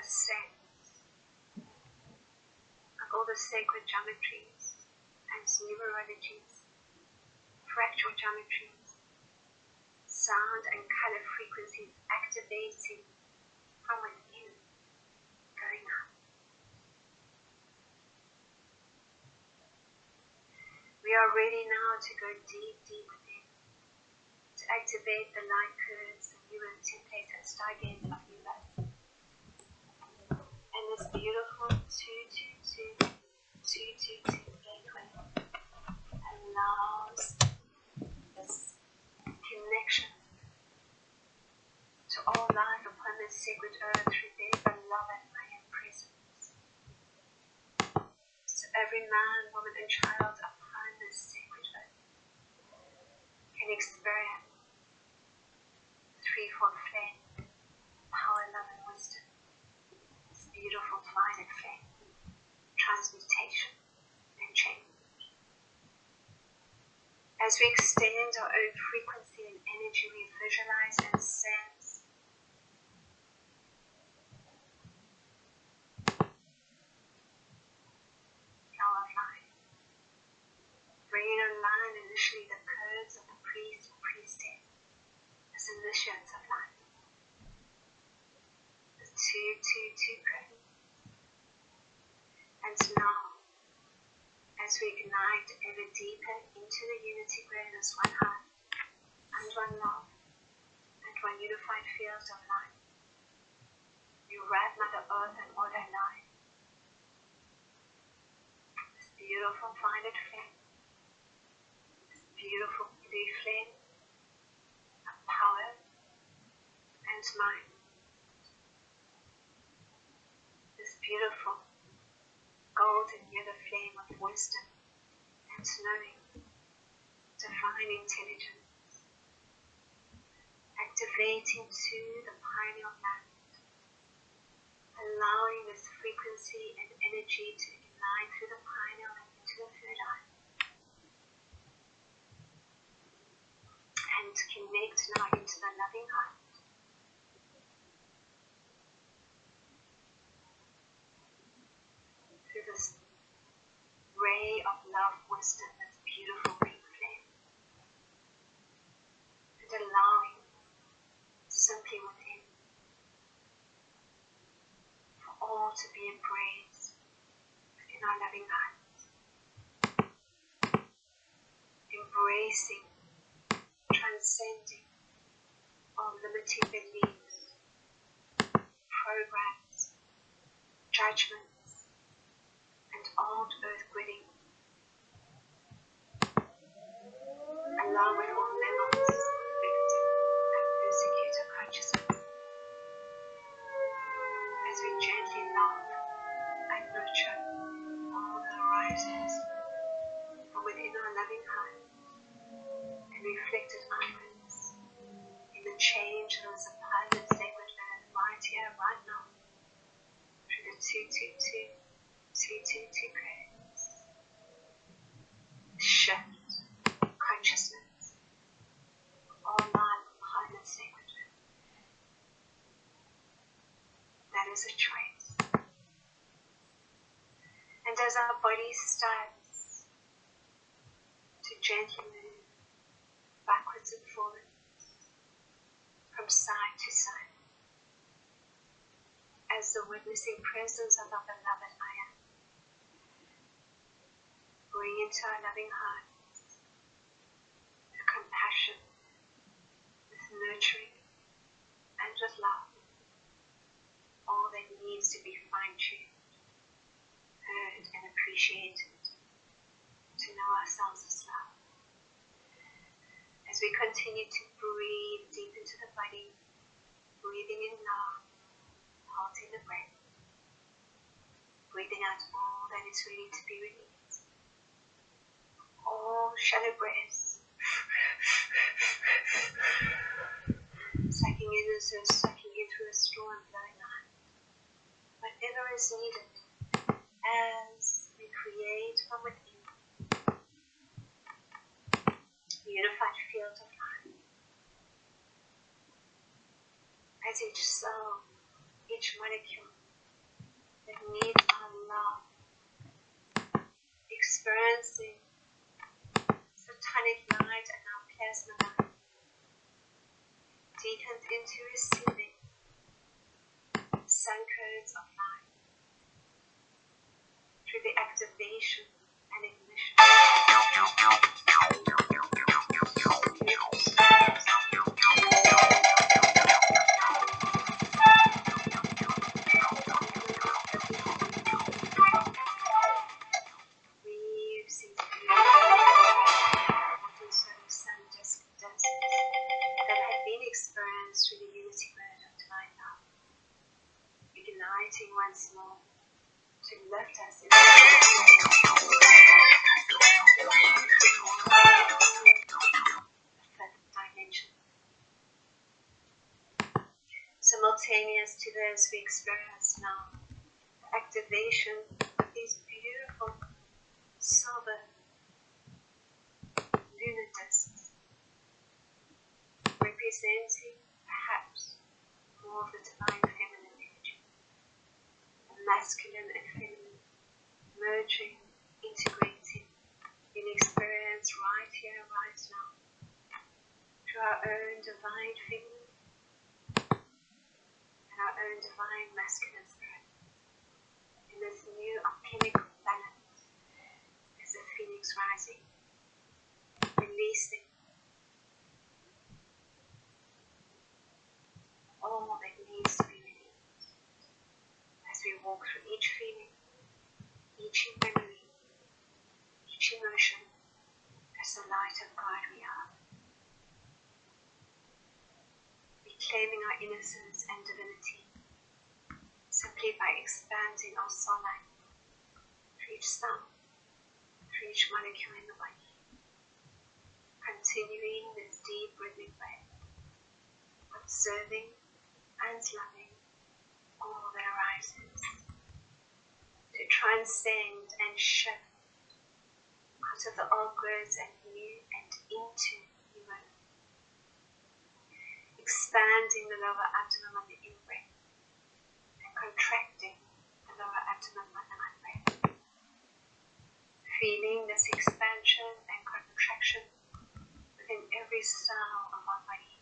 sense of all the sacred geometries and numerologies, fractal geometries, sound and color frequencies activating from within, going up. We are ready now to go deep, deep within, to activate the light curves, the newer templates and stargates of new life. And this beautiful 222 gateway allows this connection to all life upon this sacred earth through their beloved I am presence. So every man, woman and child upon this sacred earth can experience threefold flame, power, love and wisdom. This beautiful violet flame, transmutation and change. As we extend our own frequency and energy, we visualize and sense flower of life. Bringing online initially the codes of the priest and priestess as initiates of life. The 222 code. And now, as we ignite ever deeper into the unity grid as one heart and one love and one unified field of light, we wrap Mother Earth and all her life. This beautiful violet flame, this beautiful blue flame of power and mind, this beautiful golden yellow flame of wisdom and knowing, divine intelligence, activating to the pineal gland, allowing this frequency and energy to ignite through the pineal and into the third eye, and connect now into the loving heart. Through this ray of love, wisdom, this beautiful green flame, and allowing simply within for all to be embraced within our loving heart, embracing, transcending all limiting beliefs, programs, judgments, and old earth gridding, along with all levels of victim and persecutor consciousness, as we gently love and nurture all the horizons from within our loving heart and reflected outwards in the change that is upon the sacred earth right here, right now, through the 222 codes. Shift consciousness, all life upon the sacred earth. That is a choice. And as our body starts to gently move backwards and forwards, from side to side, as the witnessing presence of our beloved I am, bring into our loving hearts with compassion, with nurturing, and with love, all that needs to be fine-tuned, heard and appreciated to know ourselves as love. As we continue to breathe deep into the body, breathing in love, holding the breath, breathing out all that is ready to be released. All shallow breaths, sucking in as though sucking in through a straw and blowing out. Whatever is needed as we create from within the unified field of life. As each cell, each molecule that needs our love, experiencing satanic light and our plasma light, deepens into receiving sun codes of light through the activation and ignition. Weaves into beautiful sun disk dust that had been experienced through the unity word of divine love, igniting once more to lift us into the fifth dimension. Simultaneous to this, we experience now the activation of these beautiful silver lunar discs, representing perhaps more of the divine feminine energy, the masculine and feminine merging, integrating in experience right here, right now, through our own divine feminine and our own divine masculine spirit. In this new alchemical balance as the phoenix rising, releasing all that needs to be released as we walk through each feeling, each memory, each emotion as the light of God we are. Reclaiming our innocence and divinity simply by expanding our soul light through each cell, through each molecule in the body, continuing this deep rhythmic way, observing and loving all that arises, to transcend and shift out of the old words and new and into new words, expanding the lower abdomen on the in-breath and contracting the lower abdomen on the out-breath, feeling this expansion and contraction within every cell of our body,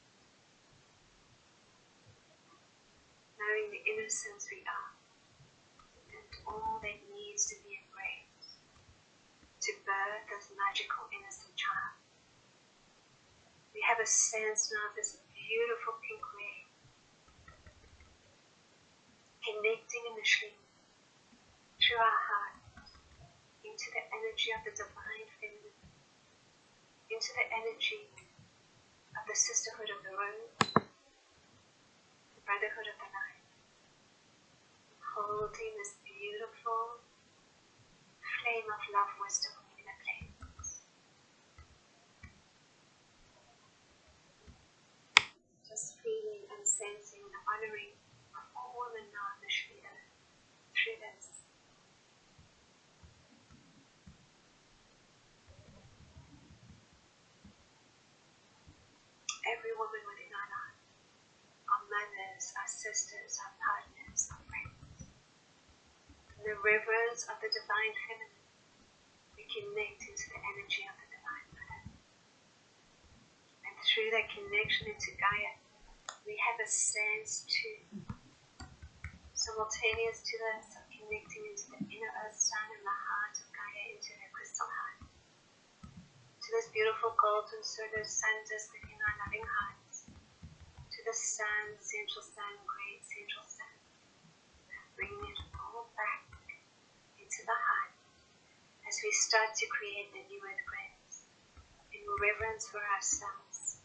knowing the innocence we are and all that needs to be embraced to birth this magical innocent child. We have a sense now of this beautiful pink wave connecting initially through our heart into the energy of the divine feminine, into the energy of the sisterhood of the rose, the brotherhood of the light, holding this beautiful flame of love, wisdom in a place. Just feeling and sensing the honoring of all women now initially through this. Every woman within our life, our mothers, our sisters, our partners, our friends. In the reverence of the divine feminine, we connect into the energy of the divine mother. And through that connection into Gaia, we have a sense too, simultaneous to this, of connecting into the inner earth sun and the heart of Gaia, into her crystal heart, to this beautiful golden solar sun disk within our loving hearts, to the sun, central sun, great central sun, bringing it all back into the heart as we start to create the new earth grace in reverence for ourselves,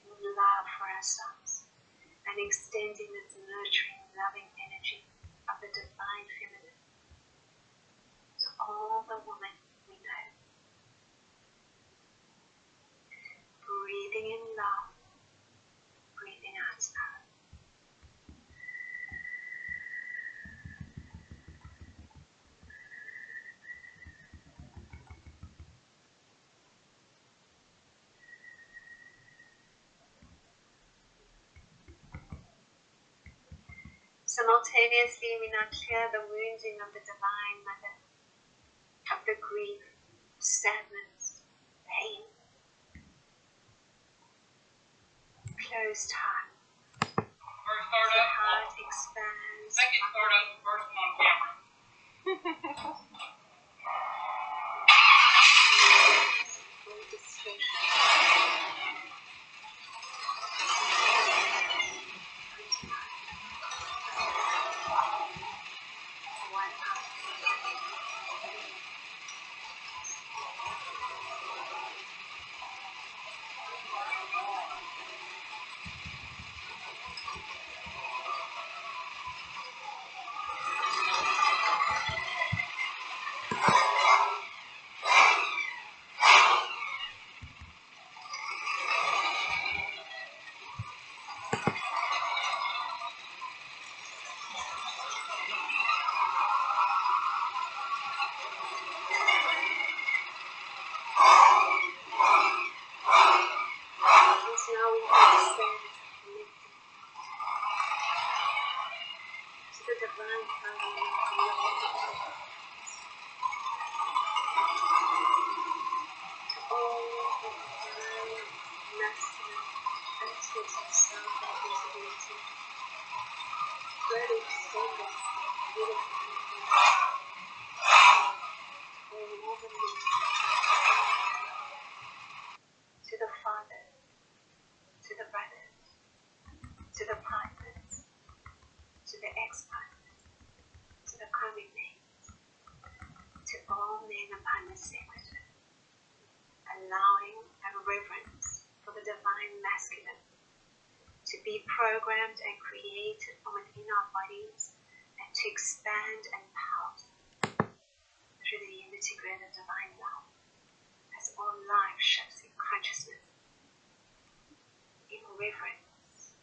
in love for ourselves, and extending this nurturing, loving energy of the divine feminine to all the women we know. Breathing in love, breathing out love. Simultaneously, we now clear the wounding of the Divine Mother, of the grief, sadness, pain. Closed heart. First start The up. heart expands. Second start up. First one on camera. All distortion. One heart. So now we understand it's connected to the divine power of love, to all the divine masculine aspects of self and visibility, ready to stand up, beautiful, all over me, to the Father, to the brothers, to the partners, to the ex-partners, to the karmic mates, to all men upon the sacred earth, allowing a reverence for the divine masculine to be programmed and created from within our bodies and to expand and pulse through the unity grid of divine love as all life shifts in consciousness, in reverence,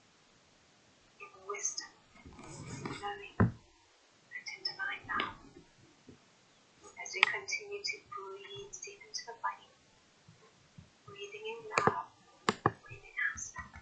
in wisdom, in knowing, and in divine love. As we continue to breathe deep into the body, breathing in love, breathing out love.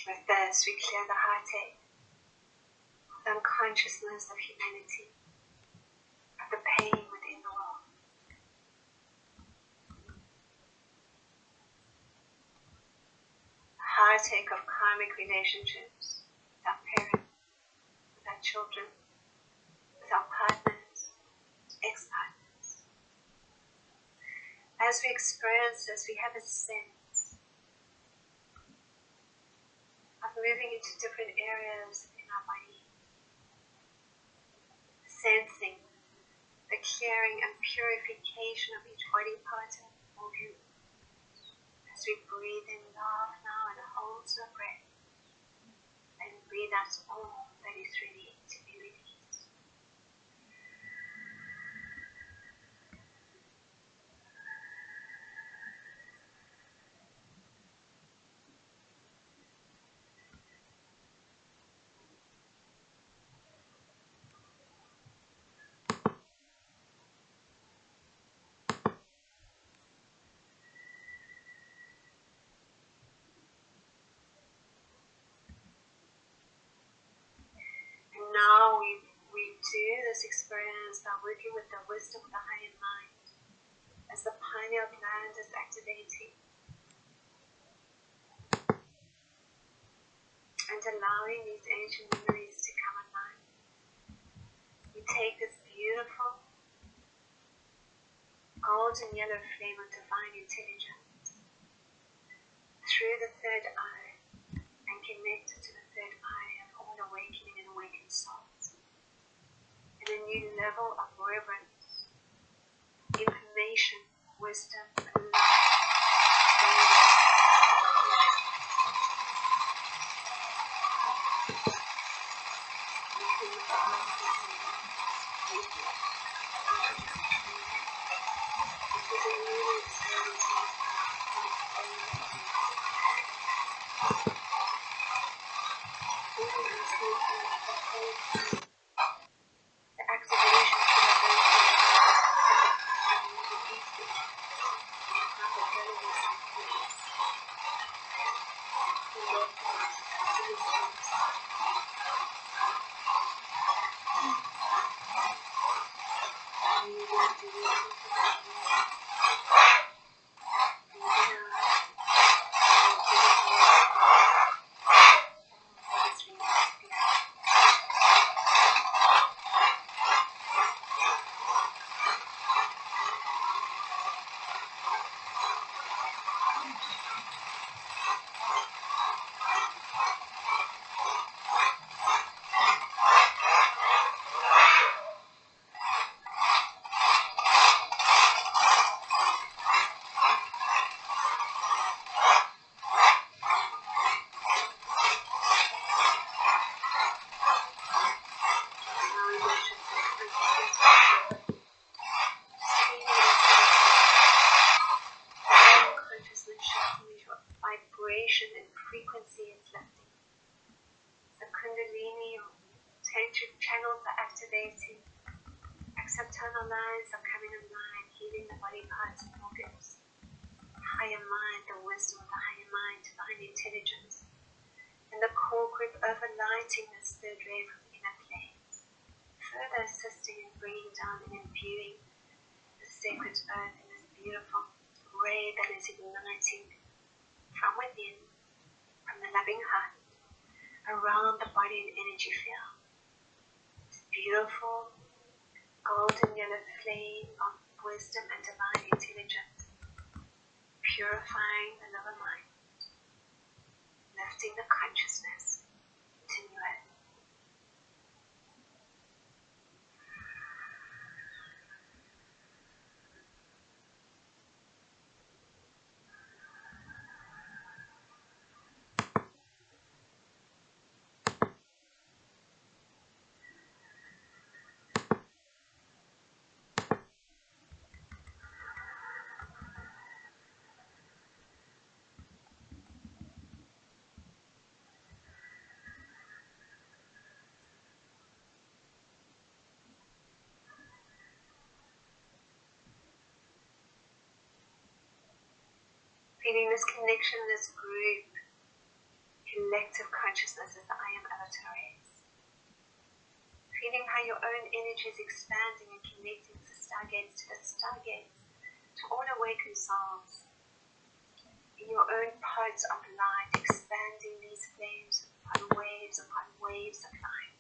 With this, we clear the heartache, the unconsciousness of humanity, of the pain within the world. The heartache of karmic relationships with our parents, with our children, with our partners, ex-partners. As we experience this, we have a sense of moving into different areas in our body, sensing the clearing and purification of each body part of you. As we breathe in love now and hold the breath, and breathe out all that is ready to be released. And now we do this experience by working with the wisdom of the higher mind as the pineal gland is activating and allowing these ancient memories to come online. We take this beautiful golden yellow flame of divine intelligence through the third eye and connect it to the third eye of all awakening and awakened souls. And a new level of reverence, information, wisdom, and love lines are coming online, healing the body parts and organs. Higher mind, the wisdom of the higher mind, divine intelligence. And the core group overlighting this third ray from the inner planes, further assisting in bringing down and imbuing the sacred earth in this beautiful ray that is igniting from within, from the loving heart, around the body and energy field. This beautiful golden yellow flame of wisdom and divine intelligence, purifying the lower mind, lifting the consciousness to new earth. Feeling this connection, this group, collective consciousness as the I am avatar is. Feeling how your own energy is expanding and connecting to the stargates, to all awakened souls. In your own parts of light, expanding these flames upon waves of light.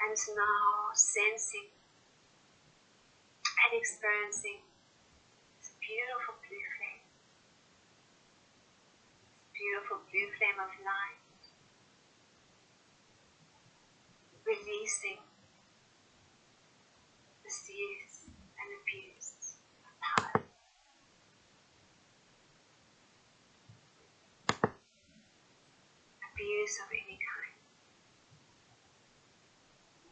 And now sensing and experiencing this beautiful blue flame. Beautiful blue flame of light, releasing misuse and abuse of power. Abuse of any kind.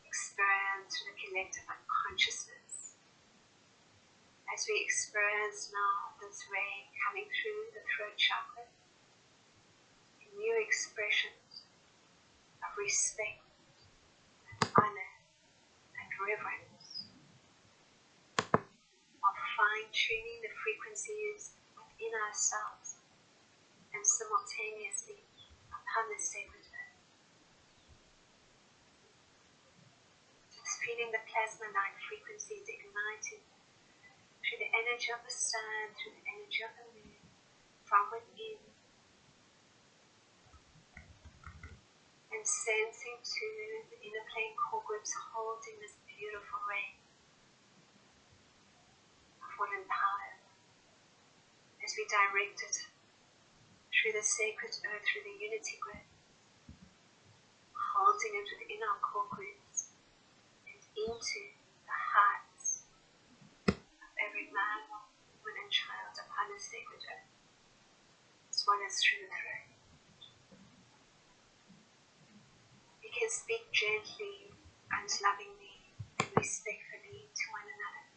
Experience through the collective unconsciousness. As we experience now this ray coming through the throat chakra, new expressions of respect, and honor, and reverence, of fine-tuning the frequencies within ourselves and simultaneously upon the sacred earth. Just feeling the plasma light frequencies igniting through the energy of the sun, through the energy of the moon, from within. And sensing to the inner plane core groups holding this beautiful ray of woman power as we direct it through the sacred earth, through the unity grid, holding it within our core groups and into the hearts of every man, woman and child upon the sacred earth, as well as through the throat. We can speak gently and lovingly and respectfully to one another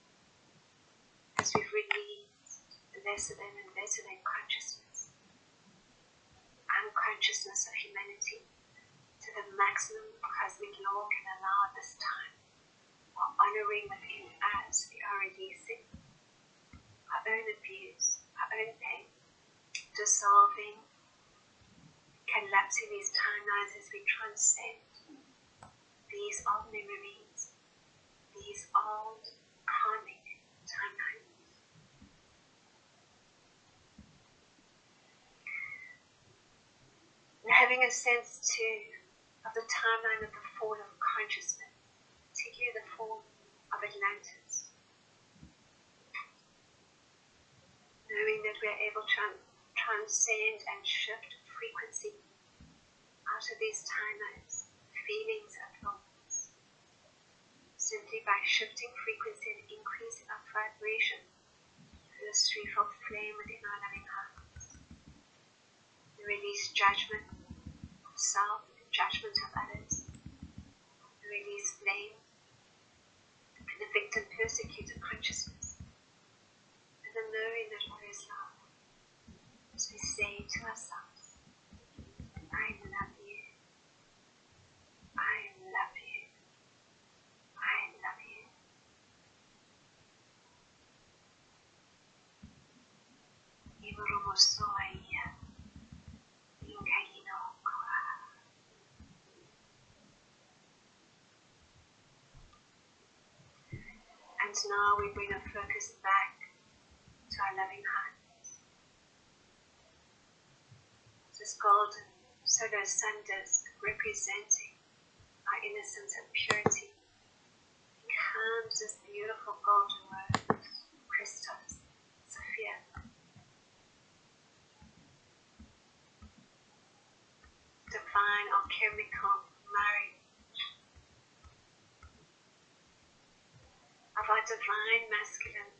as we've released the lesser than and better than consciousness, unconsciousness of humanity to the maximum cosmic law can allow at this time, while honoring within us the releasing our own abuse, our own pain, dissolving, collapsing these timelines as we transcend these old memories, these old karmic timelines. And having a sense too of the timeline of the fall of consciousness, particularly the fall of Atlantis. Knowing that we are able to transcend and shift frequency out of these timelines, feelings and thoughts, simply by shifting frequency and increasing our vibration through this threefold flame within our loving hearts. We release judgment of self and judgment of others. We release blame and the victim persecutor consciousness. And the knowing that all is love. As we say to ourselves, I love you. I love you. I love you. And now we bring our focus back to our loving heart. This golden solar sun disk representing our innocence and purity becomes this beautiful golden rose, Christos, Sophia. Divine alchemical marriage of our divine masculine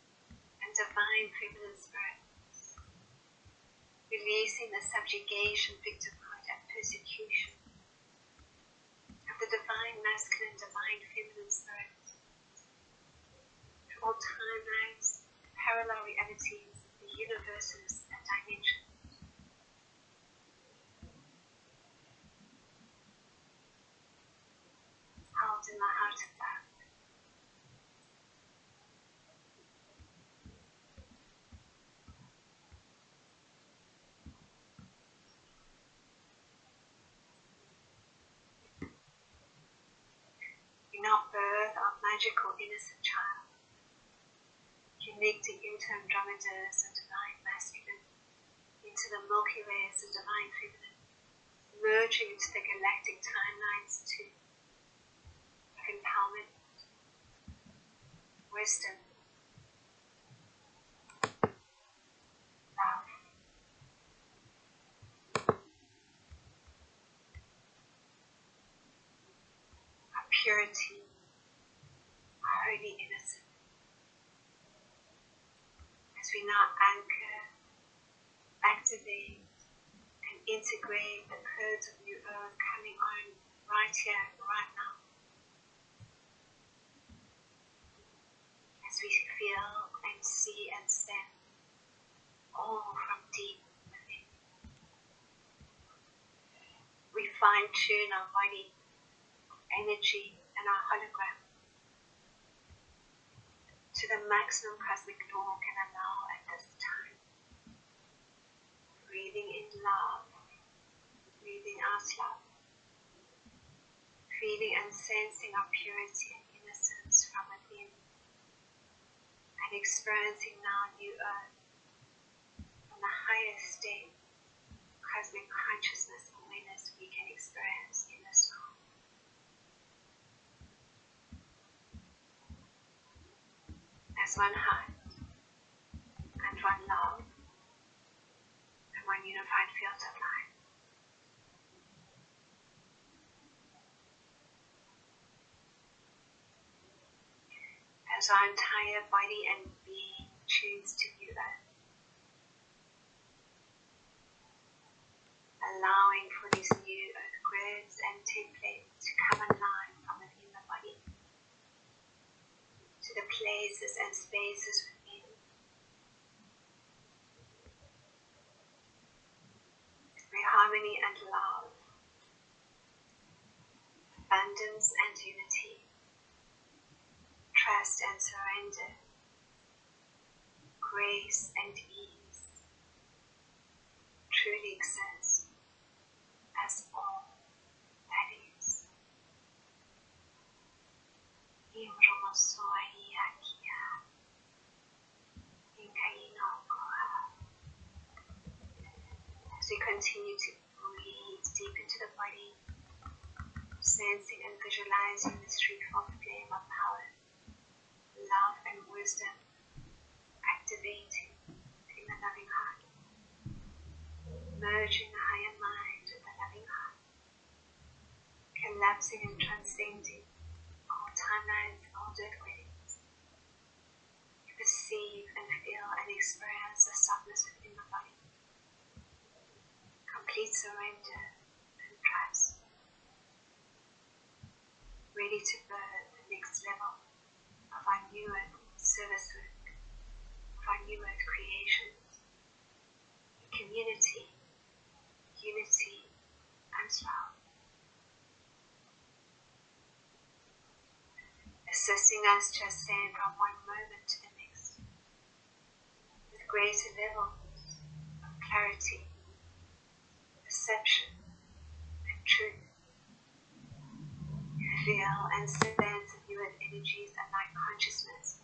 and divine feminine spirits, releasing the subjugation, victimhood, and persecution of the divine masculine, divine feminine spirits through all timelines, parallel realities, the universes, and dimensions. Held in the heart of love. We now birth our magical innocent child, connecting into Andromeda's and divine masculine, into the Milky Way as the divine feminine, merging into the galactic timelines too, of empowerment, wisdom, love. Our purity, our holy innocence. As we now anchor, activate, and integrate the codes of New Earth coming on right here, right now. As we feel and see and sense all from deep within. We fine-tune our body, energy, and our hologram to the maximum cosmic law can allow at this time. Breathing in love, breathing out love, feeling and sensing our purity and innocence from within, and experiencing now New Earth from the highest state, cosmic consciousness awareness we can experience in this world. As one heart, and one love, and one unified field of light. As our entire body and being tunes to New Earth, allowing for these new Earth grids and templates to come online from within the body, to the places and spaces within, where harmony and love, abundance and unity, trust and surrender, grace and ease truly exists as all that is. As we continue to breathe deep into the body, sensing and visualizing this threefold flame of power, love and wisdom, activating in the loving heart, merging the higher mind with the loving heart, collapsing and transcending all timelines, all dead weddings. You perceive and feel and experience the softness within the body, complete surrender and trust, ready to birth the next level of our new Earth service work, of our new Earth creations, community, unity, and love. Assisting us to ascend from one moment to the next, with greater levels clarity, perception, and truth. You feel and sense that you have energies and light consciousness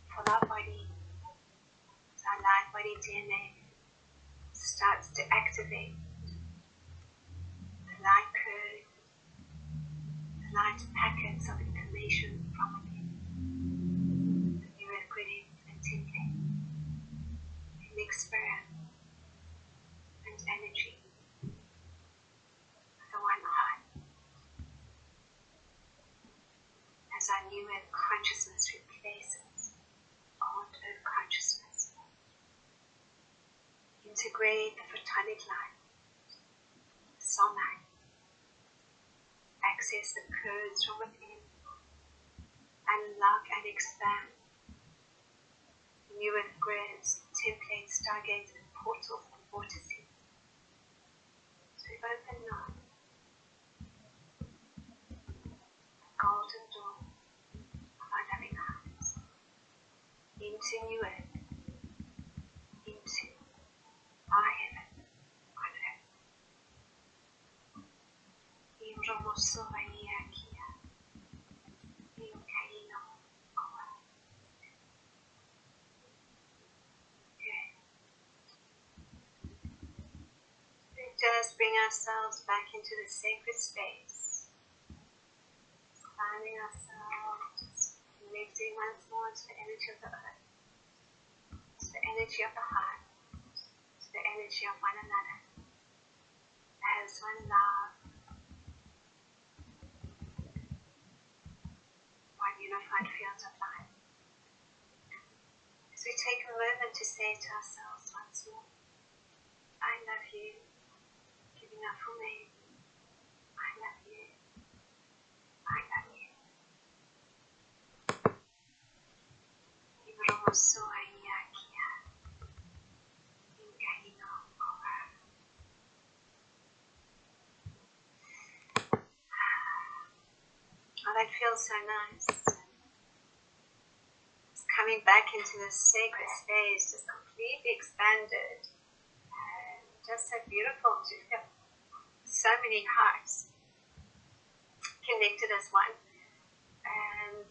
for our body. Our light body DNA starts to activate the light code, the light packets of information from within, the new equities and templates, in experience and energy of the one heart. As our new earth consciousness replaces old earth consciousness, integrate the photonic light, the soul light, access the codes from within, unlock and expand new earth grids, templates, stargates, and portals and vortices. So we open now the golden door of our loving hearts into new earth, into our heaven on earth. In Romosovania Kia, in Kaino Koa. Good. Just bring ourselves back into the sacred space. Finding ourselves, connecting once more to the energy of the earth, to the energy of the heart, to the energy of one another, as one love, one unified field of light. As we take a moment to say to ourselves once more, I love you, giving our full name. I love you. I love you. Oh, that feels so nice. Just coming back into this sacred space, just completely expanded. And just so beautiful to feel so many hearts connected as one. And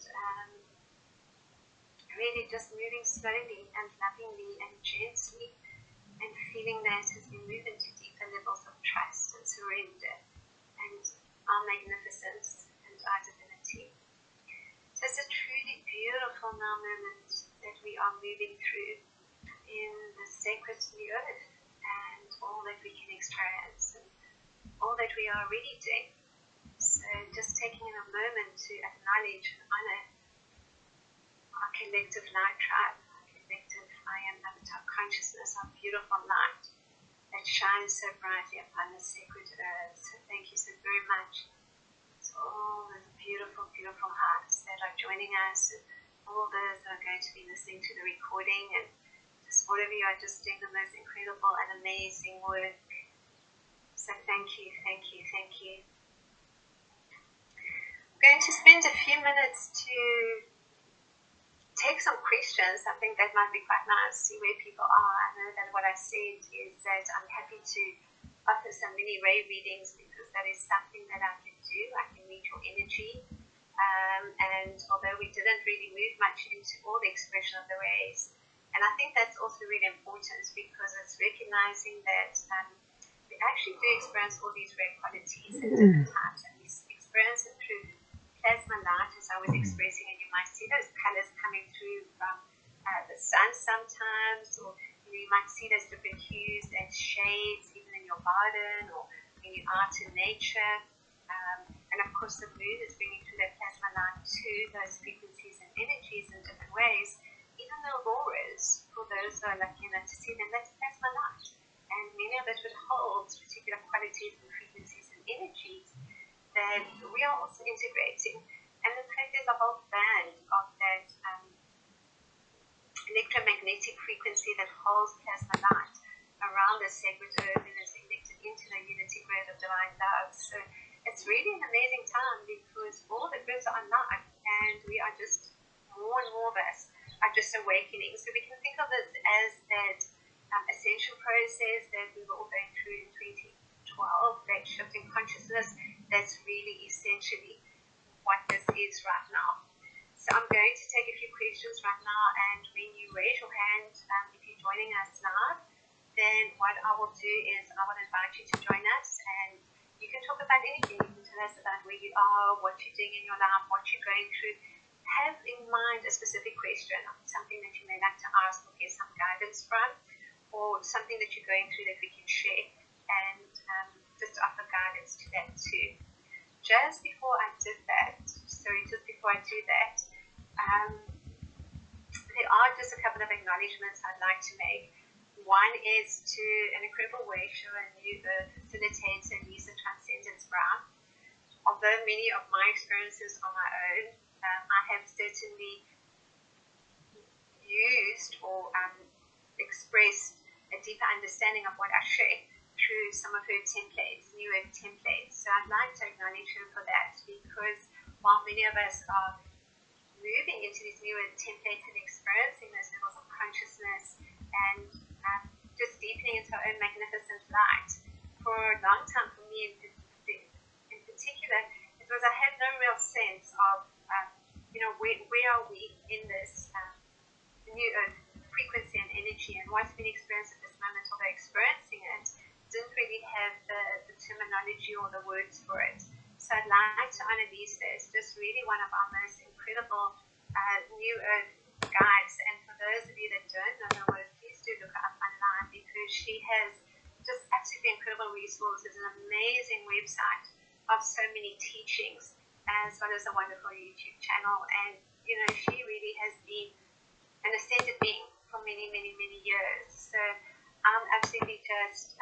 really just moving slowly and lovingly and gently, and feeling that as we move into deeper levels of trust and surrender and our magnificence and our divinity. So it's a truly beautiful now moment that we are moving through in the sacred new earth, and all that we can experience and all that we are already doing. So just taking a moment to acknowledge and honor our collective light tribe, our collective I am avatar consciousness, our beautiful light that shines so brightly upon the sacred earth. So thank you so very much to all the beautiful, beautiful hearts that are joining us, and all those that are going to be listening to the recording, and just all of you are just doing the most incredible and amazing work. So thank you, thank you, thank you. I'm going to spend a few minutes to take some questions. I think that might be quite nice, see where people are. I know that what I said is that I'm happy to offer some mini ray readings, because that is something that I can do. I can read your energy. And although we didn't really move much into all the expression of the rays, and I think that's also really important, because it's recognizing that we actually do experience all these ray qualities at different times, and we experience it through plasma light, as I was expressing, and you might see those colors coming through from the sun sometimes, or you might see those different hues and shades even in your garden or when you're out in nature. And of course the moon is bringing through that plasma light to those frequencies and energies in different ways. Even the auroras, for those who are lucky enough to see them, that's plasma light, and many of it would hold particular qualities and frequencies and energies that we are also integrating. And in fact, there's a whole band of that electromagnetic frequency that holds plasma light around the sacred earth and is connected into the unity grid of divine love. So it's really an amazing time, because all the grids are unlocked, and we are just more and more of us are just awakening. So we can think of this as that ascension process that we were all going through in 2012, that shift in consciousness, that's really essentially what this is right now. So I'm going to take a few questions right now, and when you raise your hand, if you're joining us live, then what I will do is I will invite you to join us, and you can talk about anything. You can tell us about where you are, what you're doing in your life, what you're going through. Have in mind a specific question, something that you may like to ask or get some guidance from, or something that you're going through that we can share, and just offer guidance to that too. Just before I do that, there are just a couple of acknowledgements I'd like to make. One is to an incredible way show a new facilitator, Lisa Transcendence Brown. Although many of my experiences are my own, I have certainly used or expressed a deeper understanding of what I share through some of her templates, New Earth templates. So I'd like to acknowledge her for that, because while many of us are moving into these New Earth templates and experiencing those levels of consciousness and just deepening into our own magnificent light, for a long time for me in particular, it was I had no real sense of where are we in this New Earth frequency and energy, and what's been experienced at this moment, although experiencing it, didn't really have the terminology or the words for it. So I'd like to honor Lisa as just really one of our most incredible New Earth guides. And for those of you that don't know her work, please do look her up online, because she has just absolutely incredible resources, an amazing website of so many teachings, as well as a wonderful YouTube channel. And she really has been an ascended being for many, many, many years. So I'm absolutely just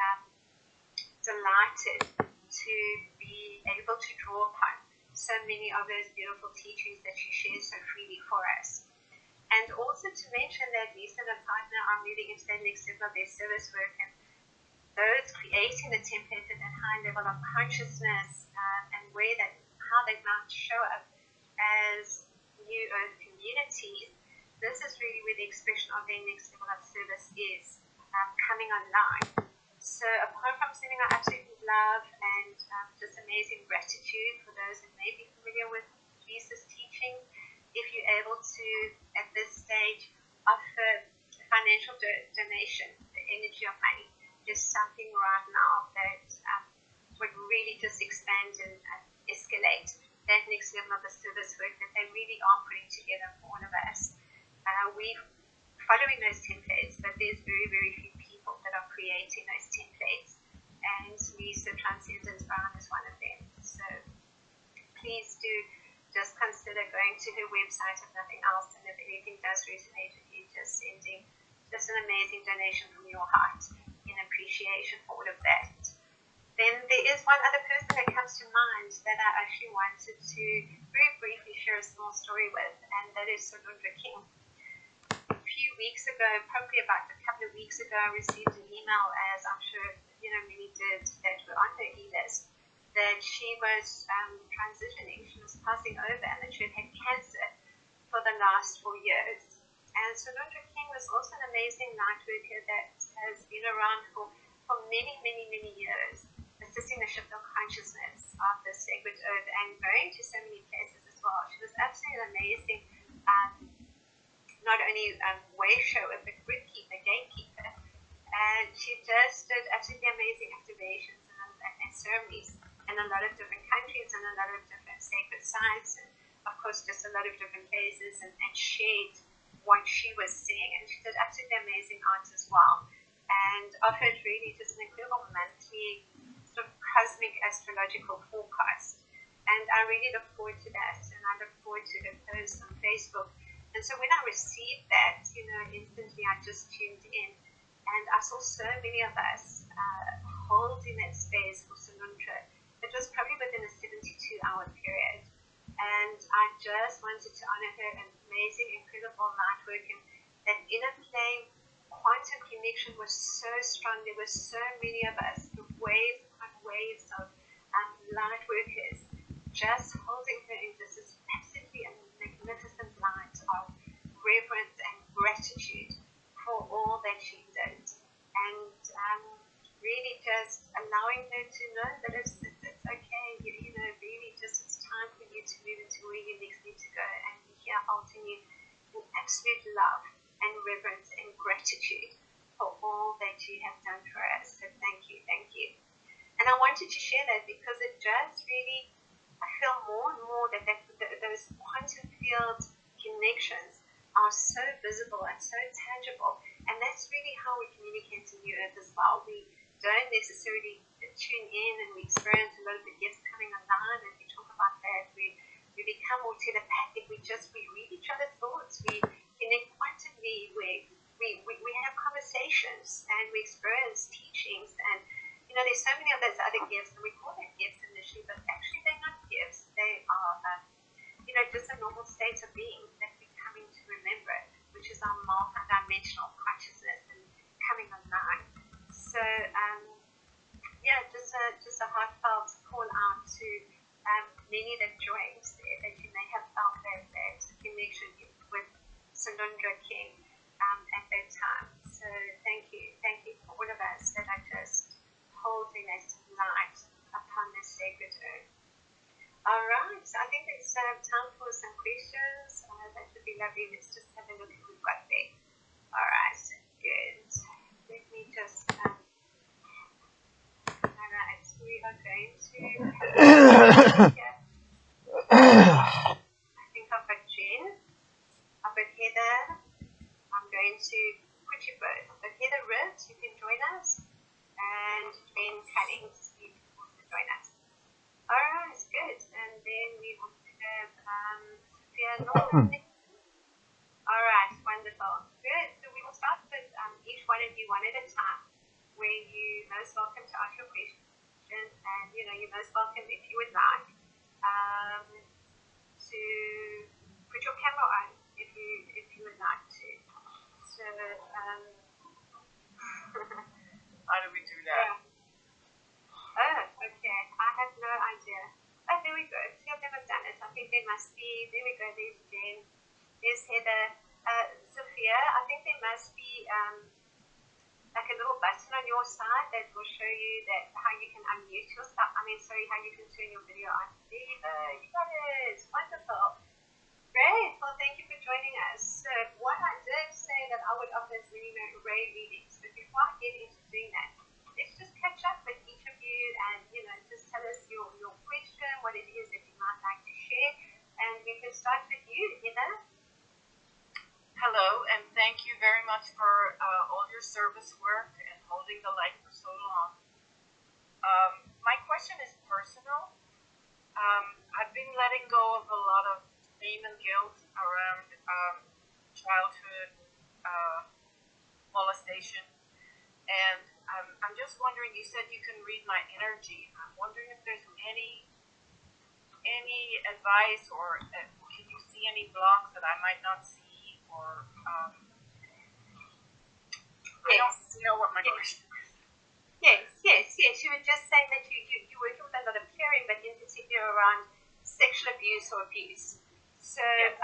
delighted to be able to draw upon so many of those beautiful teachings that she shares so freely for us. And also to mention that Lisa and her partner are moving into that next level of their service work, and those creating the template at that high level of consciousness, and how they might show up as New Earth communities. This is really where the expression of their next level of service is coming online. So apart from sending our absolute love and just amazing gratitude for those that may be familiar with Lisa's teaching, if you're able to, at this stage, offer a financial donation, the energy of money, is something right now that would really just expand and escalate that next level of the service work that they really are putting together for all of us. We're following those templates, but there's very, very few people that are creating those templates, and Lisa Transcendence Brown is one of them. So please do just consider going to her website if nothing else, and if anything does resonate with you, just sending just an amazing donation from your heart in appreciation for all of that. Then there is one other person that comes to mind that I actually wanted to very briefly share a small story with, and that is Sonundra King. A few weeks ago, probably about a couple of weeks ago, I received an email, as I'm sure many did that were on her e-list, that she was transitioning, she was passing over, and that she had had cancer for the last 4 years. And Sonundra King was also an amazing light worker that has been around for many, many, many years, assisting the shift of consciousness of the sacred earth and going to so many places as well. She was absolutely amazing, not only way shower, but grid keeper, gatekeeper. And she just did absolutely amazing activations and ceremonies in a lot of different countries and a lot of different sacred sites, and of course just a lot of different places, and shared what she was seeing. And she did absolutely amazing art as well, and offered really just an incredible monthly sort of cosmic astrological forecast. And I really look forward to that, and I look forward to her posts on Facebook. And so when I received that, instantly I just tuned in, and I saw so many of us holding that space for Sonundra. It was probably within a 72-hour period. And I just wanted to honor her amazing, incredible light work, and that inner plane quantum connection was so strong. There were so many of us, the waves upon waves of light workers, just holding her in this absolutely magnificent light of reverence and gratitude for all that she did. really just allowing her to know that it's okay, really just it's time for you to move into where you next need to go, and be here holding you in absolute love and reverence and gratitude for all that you have done for us. So thank you. And I wanted to share that because it just really, I feel more and more that those quantum field connections are so visible and so tangible, and that's really how we communicate to New Earth as well. We don't necessarily tune in and we experience a lot of the gifts coming online, and we talk about that. We become more telepathic. We read each other's thoughts. We connect quantumly. We have conversations and we experience teachings, and there's so many of those other gifts, and we call them gifts initially, but actually they're not gifts. They are just a normal state of being that we're coming to remember, which is our multi-dimensional consciousness and coming online. So just a heartfelt call out to many that joined there, that you may have felt that connection with Sanundra King at that time. So thank you for all of us that are just holding us light upon this sacred earth. All right, so I think it's time for some questions. That would be lovely. Let's just have a look at what we've got there. All right, good. Let me just. All right, we are going to. I think I've got Jen. I've got Heather. I'm going to put you both. I've got Heather Ribs, you can join us, and Jen Cunnings, you can also join us. Alright, good. And then we will have Sophia Norman. Alright, wonderful. Good. So we will start with each one of you one at a time, where you're most welcome to ask your question. And you're most welcome, if you would like, to put your camera on if you would like to. So How do we do that? Oh, okay. I have no idea. Oh, there we go. Two of them have done it. I think there must be. There we go. There's Jane. There's Heather. Sophia, I think there must be like a little button on your side that will show you that how you can unmute yourself. How you can turn your video on. There you go. You got it. Wonderful. Great. Well, thank you for joining us. So what I did say that I would offer is many ray readings, but before I get into doing that, let's just catch up with each of you and just tell us your question, what it is that you might like to share, and we can start with you, Heather. Hello, and thank you very much for all your service work and holding the light for so long. My question is personal. I've been letting go of a lot of shame and guilt around childhood molestation, and I'm just wondering, you said you can read my energy. I'm wondering if there's any advice, or can you see any blocks that I might not see, or I don't know what my question is. Yes. You were just saying that you're working with a lot of clearing, but in particular around sexual abuse or abuse. So Yes.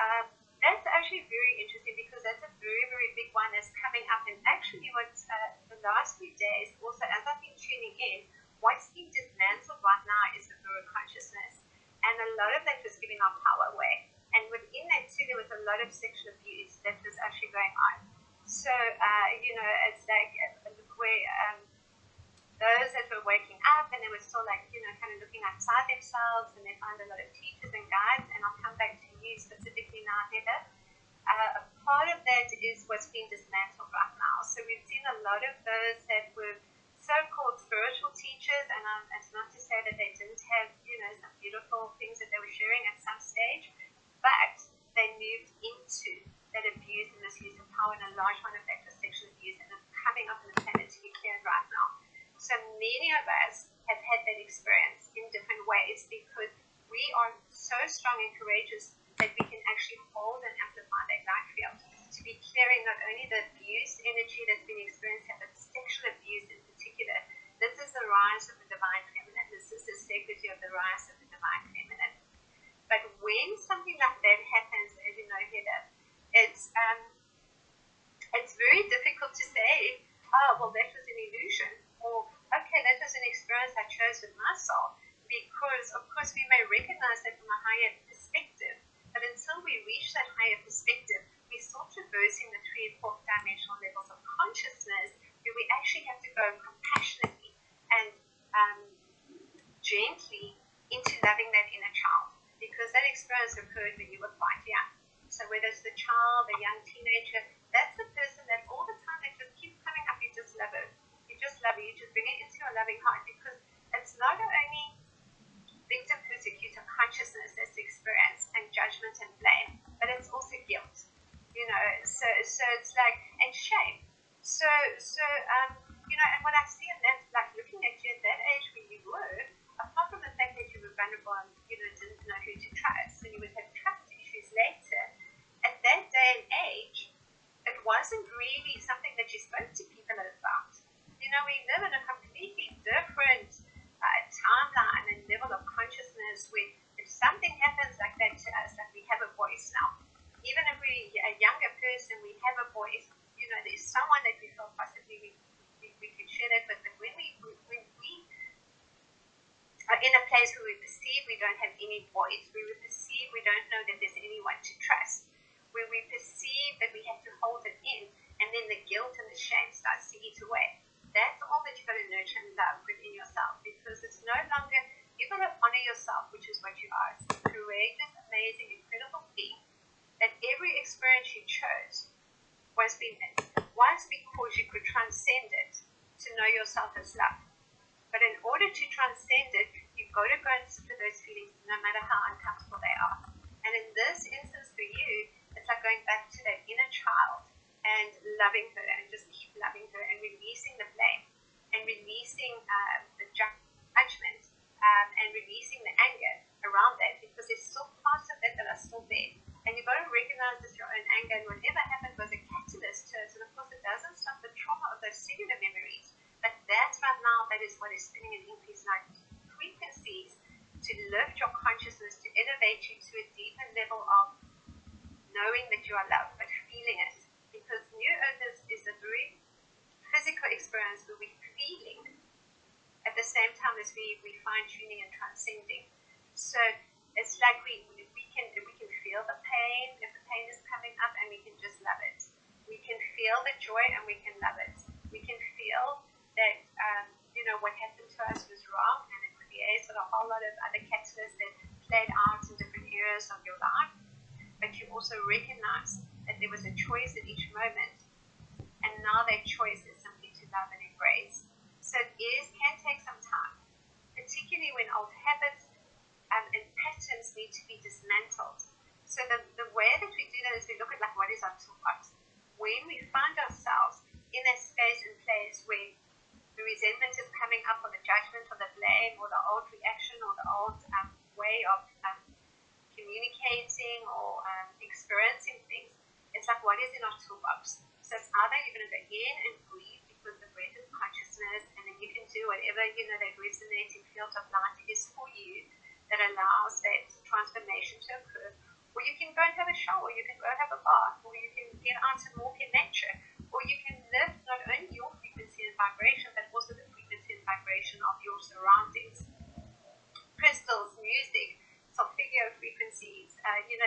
That's actually very interesting, because that's a very, very big one that's coming up. And actually what's the last few days, also as I've been tuning in, what's being dismantled right now is the Guru consciousness. And a lot of that was giving our power away. And within that too, there was a lot of sexual abuse that was actually going on. So, it's like where those that were waking up and they were still kind of looking outside themselves, and they found a lot of teachers and guides, and I'll come back to you specifically now, Heather. A part of that is what's being dismantled right now. So we've seen a lot of those that were so-called spiritual teachers, and it's not to say that they didn't have, some beautiful things that they were sharing at some stage, but they moved into that abuse and misuse of power, and a large one of that was sexual abuse, and it's coming up on the planet to be cleared right now. So many of us have had that experience in different ways, because we are so strong and courageous that we can actually hold and amplify that light field to be clearing not only the abuse energy that's been experienced, but sexual abuse in particular. This is the rise of the divine feminine. This is the sacredity of the rise of the divine feminine. But when something like that happens, as you know, Heather, it's very difficult to say, oh, well, that was an illusion. an experience I chose with my soul, because, of course, we may recognize that from a higher perspective, but until we reach that higher perspective, we're still traversing the 3 and 4th dimensional levels of consciousness, where we actually have to go compassionately and gently into loving that inner child, because that experience occurred when you were quite young. So whether it's the child, the young teenager, that's the person that all the time that just keeps coming up, you just love it. You just love it. You just bring it into your loving heart, because it's not only victim persecutor consciousness that's experienced and judgment and blame, but it's also guilt. So it's like, and shame. So and what I see in that, like looking at you at that age where you were, apart from the fact that you were vulnerable and didn't know who to trust, and you would have trust issues later, at that day and age, it wasn't really something that you spoke to people about. We live in a completely different timeline and level of consciousness where if something happens like that to us, like we have a voice now. Even if we're a younger person, we have a voice. There's someone that we feel possibly we can share that with. But when we are in a place where we perceive we don't have any voice, where we perceive we don't know that there's anyone to trust, where we perceive that we have to hold it in, and then the guilt and the shame starts to eat away. That's all that you've got to nurture and love within yourself, because it's no longer, you've got to honor yourself, which is what you are. It's a courageous, amazing, incredible being, that every experience you chose was because you could transcend it to know yourself as love. But in order to transcend it, you've got to go and sit with those feelings, no matter how uncomfortable they are. And in this instance for you, it's like going back to that inner child and loving her, and just keep loving her, and releasing the blame, and releasing the judgment, and releasing the anger around that, because there's still parts of that are still there. And you've got to recognize that your own anger and whatever happened was a catalyst to it. And of course, it doesn't stop the trauma of those cellular memories. But that's right now, that is what is spinning and increasing our frequencies to lift your consciousness, to elevate you to a deeper level of knowing that you are loved, but feeling it. Because New Earth is a very physical experience where we're feeling at the same time as we fine-tuning and transcending. So it's like we can feel the pain if the pain is coming up, and we can just love it. We can feel the joy, and we can love it. We can feel that what happened to us was wrong, and it creates a whole lot of other catalysts that played out in different areas of your life. But you also recognize that there was a choice at each moment, and now that choice is simply to love and embrace. So it can take some time, particularly when old habits and patterns need to be dismantled. So the way that we do that is we look at, like, what is our toolbox? When we find ourselves in a space and place where the resentment is coming up, or the judgment, or the blame, or the old reaction, or the old way of communicating or experiencing things, it's like, what is in our toolbox? So it's either you're going to go in and breathe, because the breath is consciousness, and then you can do whatever that resonating field of light is for you that allows that transformation to occur. Or you can go and have a shower, you can go and have a bath, or you can get out and walk in nature, or you can lift not only your frequency and vibration, but also the frequency and vibration of your surroundings. Crystals, music, solfeggio frequencies,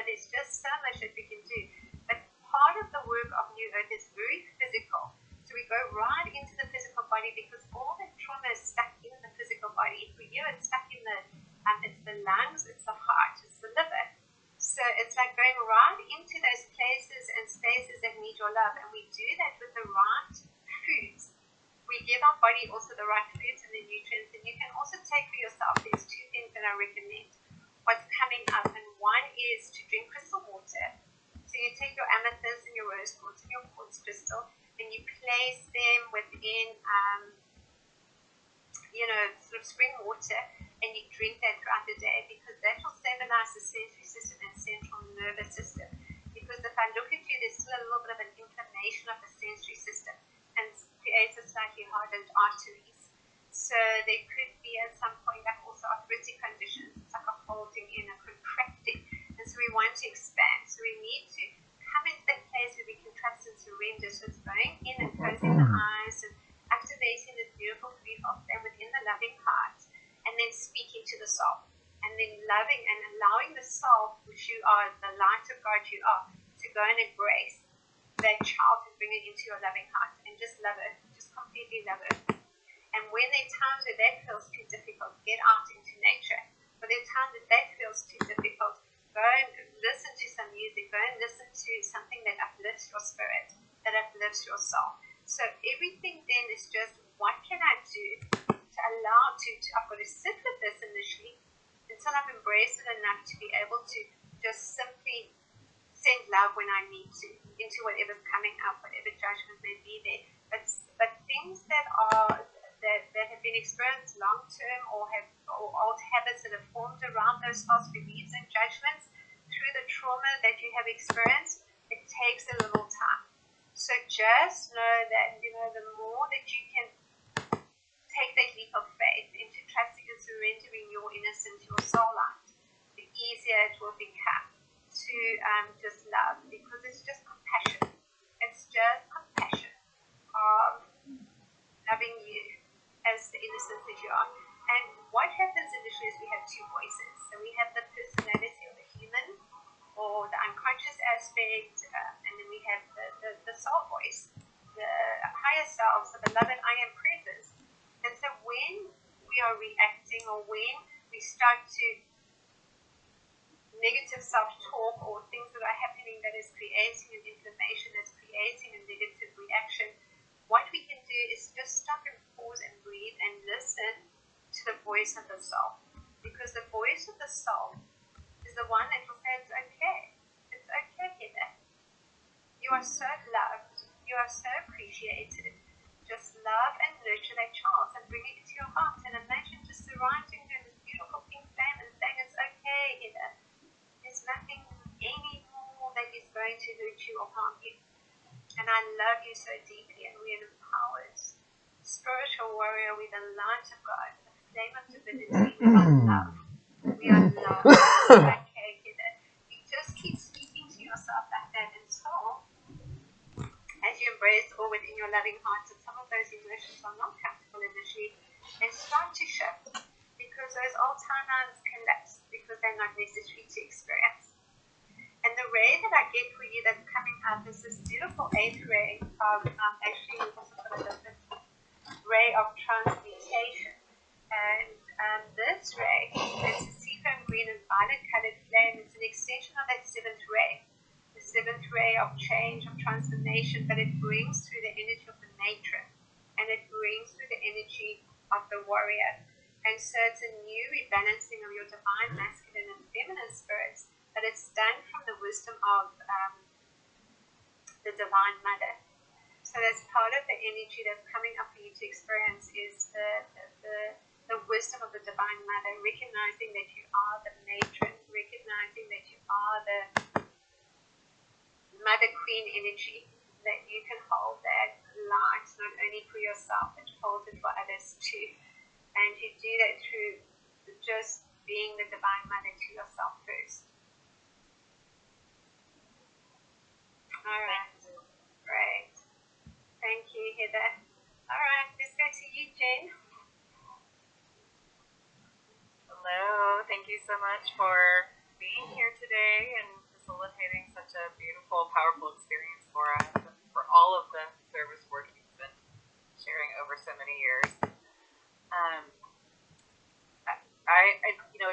there's just so much that we can do. But part of the work of New Earth is very physical. So we go right into the physical body, because all the trauma is stuck in the physical body. For you, it's stuck in it's the lungs, it's the heart, it's the liver. So it's like going right into those places and spaces that need your love. And we do that with the right foods. We give our body also the right foods and the nutrients. And you can also take for yourself, there's 2 things that I recommend. What's coming up, and one is to drink crystal water. So you take your amethyst and your rose quartz and your quartz crystal, and you place them within sort of spring water, and you drink that throughout the day, because that will stabilize the sensory system and central nervous system. Because if I look at you, there's still a little bit of an inflammation of the sensory system, and creates a slightly hardened arteries. So there could be at some point like also arthritic conditions. It's like a holding in, a contracting. And so we want to expand. So we need to come into that place where we can trust and surrender. So it's going in and closing the eyes and activating this beautiful 3-fold flame within the loving loving and allowing the soul, which you are, the light of God you are, to go and embrace that child and bring it into your loving heart and just love it, just completely love it. And when there are times where that feels too difficult, get out into nature. When there are times that that feels too difficult, go and listen to some music, go and listen to something that uplifts your spirit, that uplifts your soul. So everything then is just, what can I do to allow I've got to sit with this initially until I've embraced it enough to be able to just simply send love when I need to into whatever's coming up, whatever judgment may be there. But things that have been experienced long term or old habits that have formed around those false beliefs and judgments through the trauma that you have experienced, it takes a little time. So just know that, the more that you can take that leap of faith into trusting and surrendering your innocence, your soul light, the easier it will become to just love, because it's just compassion. It's just compassion of loving you as the innocence that you are. And what happens initially is we have two voices. So we have the personality of the human or the unconscious aspect, and then we have the soul voice, the higher selves, the beloved I am presence. And so when we are reacting or when we start to negative self-talk or things that are happening that is creating an inflammation, that's creating a negative reaction, what we can do is just stop and pause and breathe and listen to the voice of the soul. Because the voice of the soul is the one that will say, it's okay. It's okay, Heather. You are so loved. You are so appreciated. Just love and nurture that child and bring it into your heart. And imagine just surrounding her in this beautiful pink flame and saying, it's okay, Heather. There's nothing anymore that is going to hurt you or harm you. And I love you so deeply, and we are empowered spiritual warrior with the light of God, the flame of divinity. We are love. We are love. Okay, Heather. You just keep speaking to yourself like that until, as you embrace all within your loving heart, and some of those emotions are not comfortable initially, and start to shift, because those old timelines collapse because they're not necessary to experience. And the ray that I get for you that's coming up is this beautiful 8th ray of, actually we've also got a different ray of transmutation. And this ray, it's a seafoam green and violet colored flame. It's an extension of that 7th ray. The 7th ray of change, of transformation, but it brings through the energy of the matron. And it brings through the energy of the warrior. And so it's a new rebalancing of your divine masculine and feminine spirits, but it's done from the wisdom of the Divine Mother. So that's part of the energy that's coming up for you to experience is the wisdom of the Divine Mother, recognizing that you are the matron, recognizing that you are the Mother Queen energy, that you can hold that light not only for yourself, but hold it for others too. And you do that through just being the Divine Mother to yourself first. All right. Great. Thank you, Heather. All right, let's go to you, Jen. Hello. Thank you so much for being here today and facilitating such a beautiful, powerful experience for us and for all of the service work you've been sharing over so many years.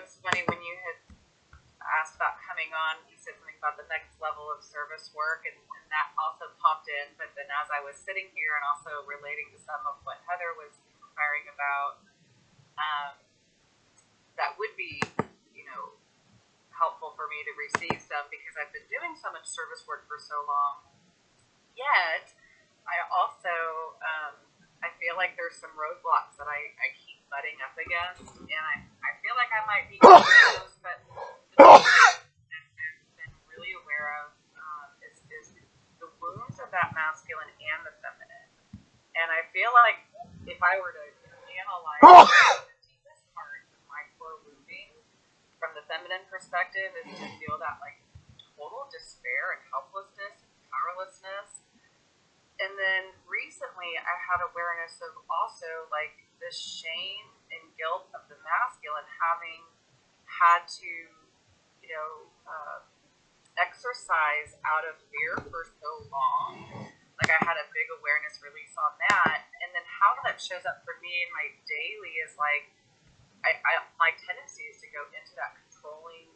It's funny when you had asked about coming on, you said something about the next level of service work, and that also popped in. But then as I was sitting here and also relating to some of what Heather was inquiring about, that would be, helpful for me to receive some, because I've been doing so much service work for so long. Yet, I also, I feel like there's some roadblocks that I keep butting up against, and I feel like I might be one of those, but the thing I've been really aware of is the wounds of that masculine and the feminine. And I feel like if I were to analyze the deepest part of my core wounding from the feminine perspective is to feel that like total despair and helplessness and powerlessness. And then recently I had awareness of also like the shame and guilt of the masculine having had to, you know, exercise out of fear for so long. Like I had a big awareness release on that, and then how that shows up for me in my daily is like my tendency is to go into that controlling,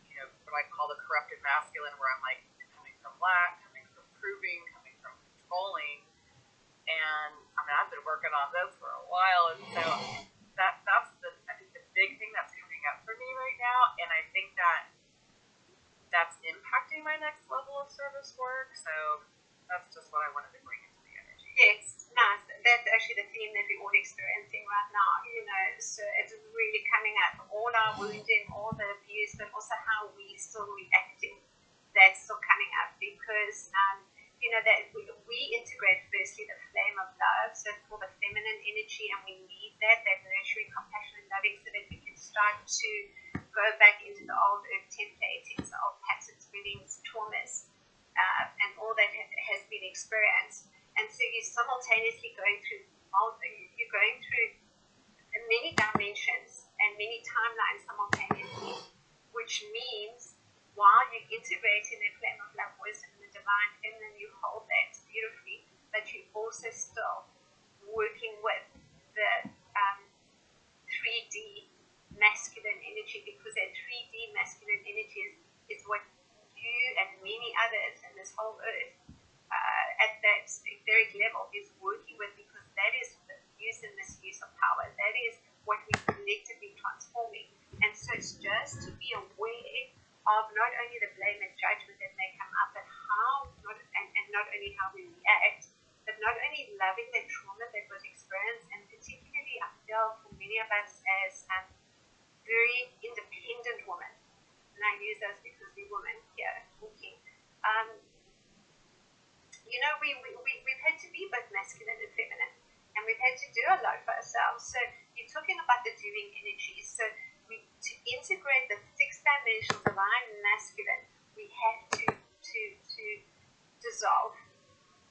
you know, what I call the corrupted masculine, where I'm like coming from lack, coming from proving, coming from controlling, and I mean I've been working on this for a while, and so that's I think the big thing that's coming up for me right now, and I think that's impacting my next level of service work. So that's just what I wanted to bring into the energy. Yes, nice. That's actually the theme that we're all experiencing right now, you know, so it's really coming up, all our wounding, all the abuse, but also how we still reacting, that's still coming up because, you know, that we integrate firstly the flame of love, so it's called the feminine energy, and we need that nurturing, compassion, and loving, so that we can start to go back into the old earth templating, the old patterns, feelings, traumas, and all that has been experienced. And so you're simultaneously going through many dimensions and many timelines simultaneously, which means while you're integrating the flame of love, wisdom, and the divine feminine, you hold that beautifully, but you're also still working with the 3D masculine energy, because that 3D masculine energy is what you and many others in this whole earth at that etheric level is working with, because that is the use and misuse of power. That is what we're collectively transforming. And so it's just to be aware of not only the blame and judgment that may come up, but not only how we react, but not only loving the trauma that was experienced, and particularly I feel for many of us as very independent women, and I use us because we're women here talking, you know, we've had to be both masculine and feminine, and we've had to do a lot for ourselves. So you're talking about the doing energy. So to integrate the six-dimensional divine masculine, we have to dissolve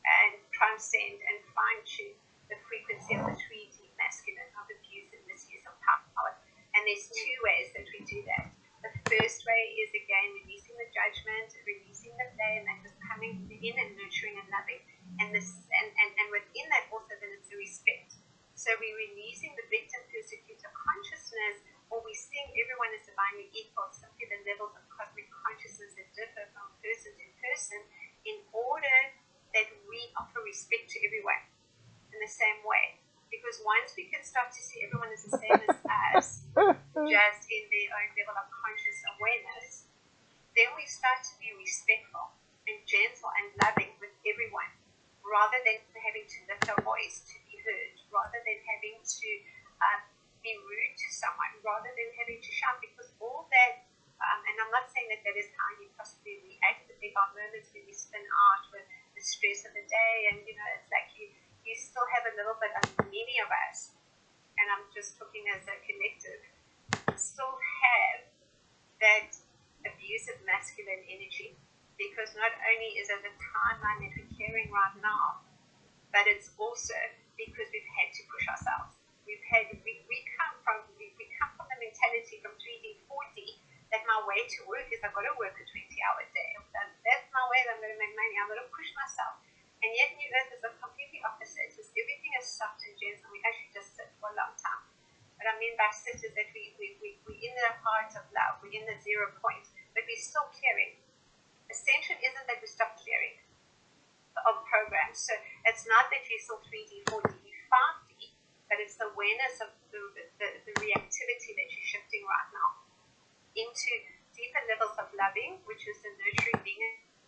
and transcend and fine-tune the frequency of the 3D masculine, of abuse and misuse of power. And there's two ways that we do that. The first way is, again, releasing the judgment, releasing the blame, and just coming in and nurturing and loving. And within that also then it's the respect. So we're releasing the victim persecutor consciousness, or we're seeing everyone as divinely equal, simply the levels of cosmic consciousness that differ from person to person, in order that we offer respect to everyone in the same way. Because once we can start to see everyone as the same as us, just in their own level of conscious awareness, then we start to be respectful and gentle and loving with everyone, rather than having to lift our voice to be heard, rather than having to be rude to someone, rather than having to shout, because all that, and I'm not saying that is how you possibly react, but there are moments when we spin out with the stress of the day, and you know, it's like you still have a little bit of many of us, and I'm just talking as a collective, still have that abusive masculine energy, because not only is it the timeline that we're carrying right now, but it's also because we've had to push ourselves. We come from the mentality from 3D 4D that my way to work is I've got to work a 20-hour day. That's my way that I'm going to make money. I'm going to push myself. And yet New Earth is a completely opposite. It's everything is soft and gentle. We actually just sit for a long time. What I mean by sit is that we're in the heart of love. We're in the 0 point, but we're still clearing. Ascension isn't that we stop clearing of programs. So it's not that you're still 3D, 4D, 5D, but it's the awareness of the reactivity that you're shifting right now into deeper levels of loving, which is the nurturing being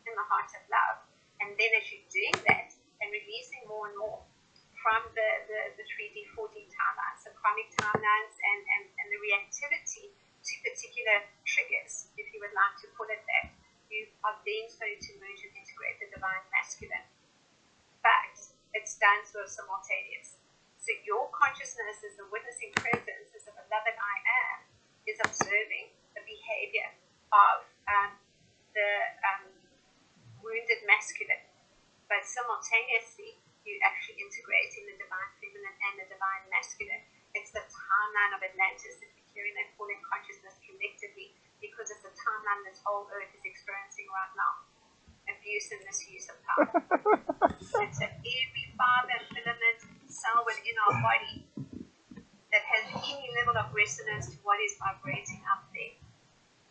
in the heart of love. And then as you're doing that and releasing more and more from the 3D, 4D timelines, the chronic timelines, and the reactivity to particular triggers, if you would like to call it that, you are then starting to merge and integrate the divine masculine. But it's done sort of simultaneous. So your consciousness as the witnessing presence, as the beloved I am, is observing the behavior of the wounded masculine, but simultaneously you actually integrating the divine feminine and the divine masculine. It's the timeline of Atlantis that we're carrying that fallen consciousness collectively timeline this whole earth is experiencing right now. Abuse and misuse of power. And so every fiber, filament, cell within our body that has any level of resonance to what is vibrating up there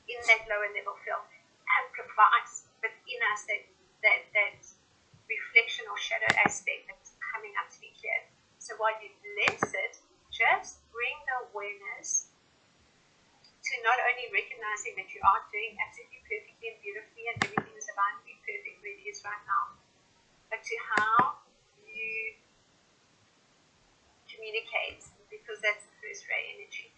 in that lower level field amplifies within us that reflection or shadow aspect that's coming up to be cleared. So while you bless it, just bring the awareness to not only recognizing that you are doing absolutely perfectly and beautifully and everything is divinely perfect where it is right now, but to how you communicate, because that's the first ray energy.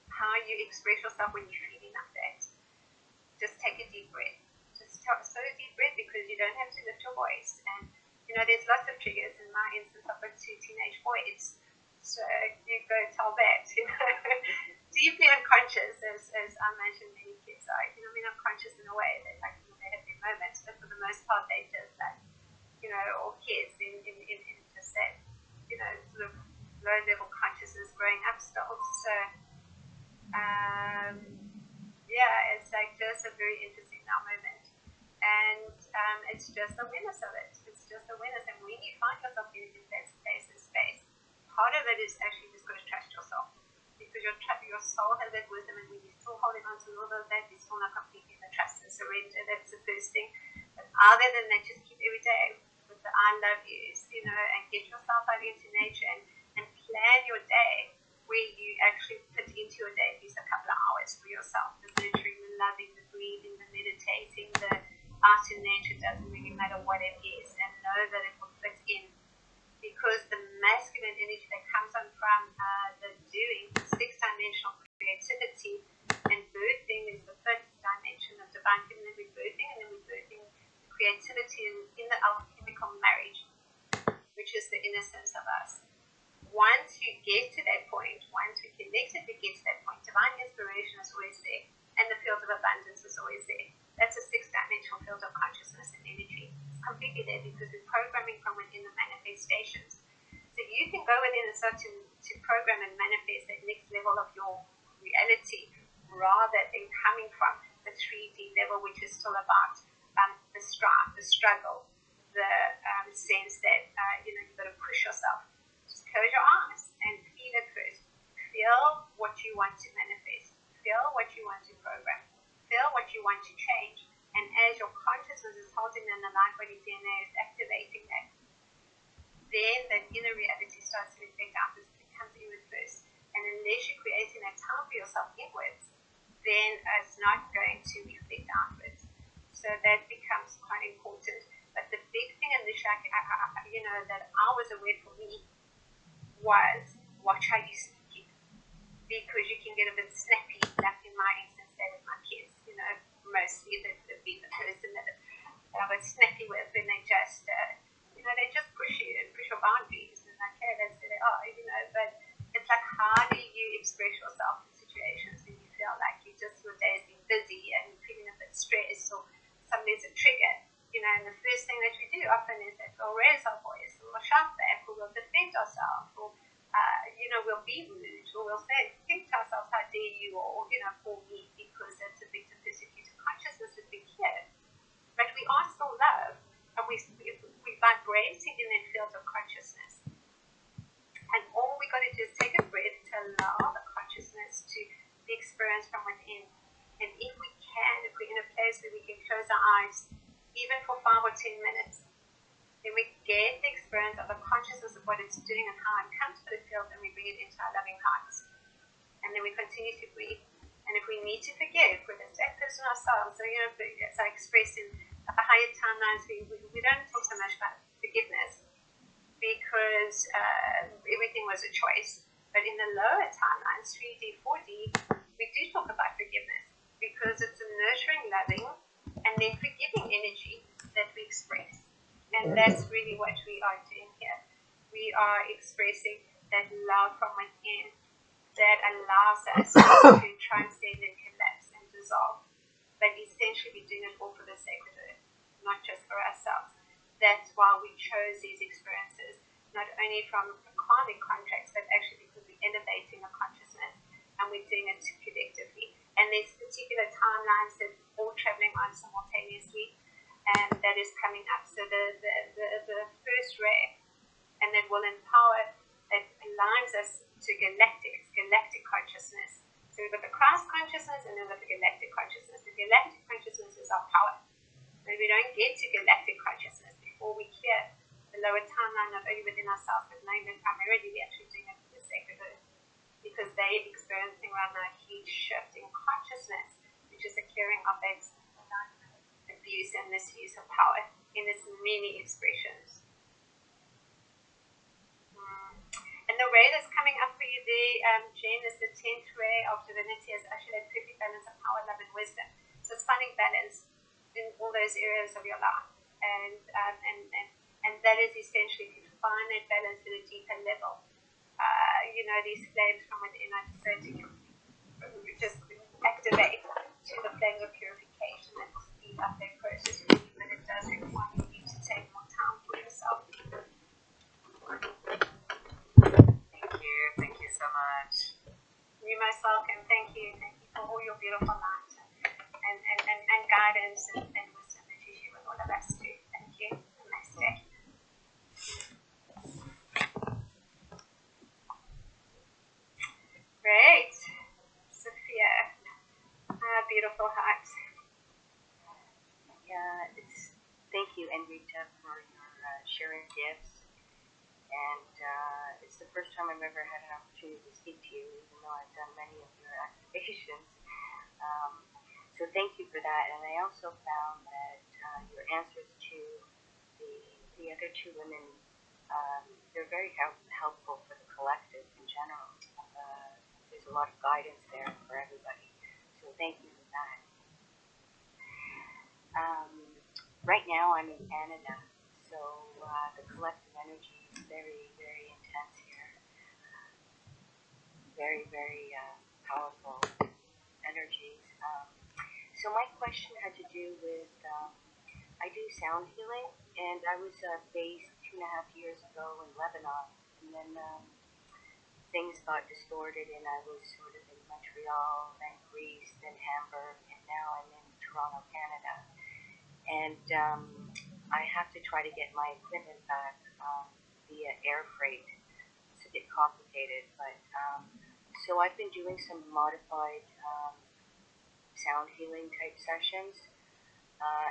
How you express yourself when you're feeling like that. Just take a deep breath. Just so deep breath because you don't have to lift your voice. And there's lots of triggers. In my instance, I've got 2 teenage boys. So you go tell that, deeply unconscious, as I mentioned, many kids are. Unconscious in a way that they have their moments, but for the most part, they just or kids in just that, sort of low level consciousness growing up still. So, it's like just a very interesting now moment. And it's just awareness of it. It's just awareness. And when you find yourself in that space and space, part of it is actually just got to trust yourself. Because your soul has that wisdom, and when you're still holding on to a little bit of that, you're still not completely in the trust and surrender. That's the first thing. But other than that, just keep every day with the I love yous, and get yourself out into nature and plan your day where you actually put into your day at least a couple of hours for yourself. The nurturing, the loving, the breathing, the meditating, the out in nature, doesn't really matter what it is, and know that it will fit in. Because the masculine energy that comes on from the doing, the 6-dimensional creativity, and birthing is the 5th dimension of divine feminine rebirthing, and then rebirthing the creativity in the alchemical marriage, which is the innocence of us. Once you get to that point, once we collectively get to that point, divine inspiration is always there, and the field of abundance is always there. That's a 6-dimensional field of consciousness and energy. It's completely there because we're programming from within the manifestations. So you can go within and start to program and manifest that next level of your reality, rather than coming from the 3D level, which is still about the strife, the struggle, the sense that you've got to push yourself. Just close your eyes and feel it first. Feel what you want to manifest. Feel what you want to program. Feel what you want to change. And as your consciousness is holding in the light body DNA, is activating that, then that inner reality starts to reflect outwards. It comes inward first. And unless you're creating that time for yourself inwards, then it's not going to reflect outwards. So that becomes quite important. But the big thing initially, that I was aware for me was watch how you speak, because you can get a bit snappy, like in my instance there with my kids, mostly the person that I was snappy with when they just, they just push you and push your boundaries, and okay, that's who they are, but it's like, how do you express yourself in situations when you feel like your day has been busy and you're feeling a bit stressed, or something's a trigger, and the first thing that we do often is that we'll raise our voice, or we'll shout back, or we'll defend ourselves, or we'll be rude, or we'll think to ourselves, how dare you, or for me, because that's a victim persecuted consciousness has been cleared. But we are still love, and we're vibrating in that field of consciousness. And all we got to do is take a breath to allow the consciousness to be experienced from within. And if we can, if we're in a place where we can close our eyes, even for 5 or 10 minutes, then we get the experience of the consciousness of what it's doing and how it comes to the field, and we bring it into our loving hearts. And then we continue to breathe. And if we need to forgive, whether it's that person ourselves, so, as I expressed in the higher timelines, we don't talk so much about forgiveness, because everything was a choice. But in the lower timelines, 3D, 4D, we do talk about forgiveness, because it's a nurturing, loving, and then forgiving energy that we express. And that's really what we are doing here. We are expressing that love from within that allows us to transcend and collapse and dissolve. But essentially we're doing it all for the sake of it, not just for ourselves. That's why we chose these experiences, not only from the karmic contracts, but actually because we're elevating the consciousness, and we're doing it collectively. and there's particular timelines that all traveling on simultaneously, and that is coming up. So the first ray, and that will empower, that aligns us to galactic consciousness. So we've got the Christ consciousness and then we've got the galactic consciousness. The galactic consciousness is our power. But we don't get to galactic consciousness before we clear the lower timeline, not only within ourselves, but knowing that primarily we're actually doing it for the sacred earth. Because they're experiencing right now a huge shift in consciousness, which is a clearing of that abuse and misuse of power in its many expressions. And the ray that's coming up for you there, Jen, is the 10th ray of divinity, is actually that perfect balance of power, love, and wisdom. So it's finding balance in all those areas of your life. And that is essentially to find that balance at a deeper level. These flames from within are just going to just activate to the flames of purification that will speed up that process for you, but it does require you to take more time for yourself. Thank you so much. You're most welcome. Thank you for all your beautiful light and guidance and wisdom that you share with all of us too. Thank you. Namaste. Great. Sophia. Beautiful heart. Yeah, thank you, Enrita, for your sharing gifts. And it's the first time I've ever had an opportunity to speak to you, even though I've done many of your activations. So thank you for that. And I also found that your answers to the other two women, they're very helpful for the collective in general. There's a lot of guidance there for everybody. So thank you for that. Right now I'm in Canada, so the collective energy is very, very intense here. Very, very powerful energies. So my question had to do with, I do sound healing, and I was based 2.5 years ago in Lebanon, and then things got distorted, and I was sort of in Montreal, then Greece, then Hamburg, and now I'm in Toronto, Canada. And I have to try to get my equipment back via air freight. It's a bit complicated, but so I've been doing some modified sound healing type sessions,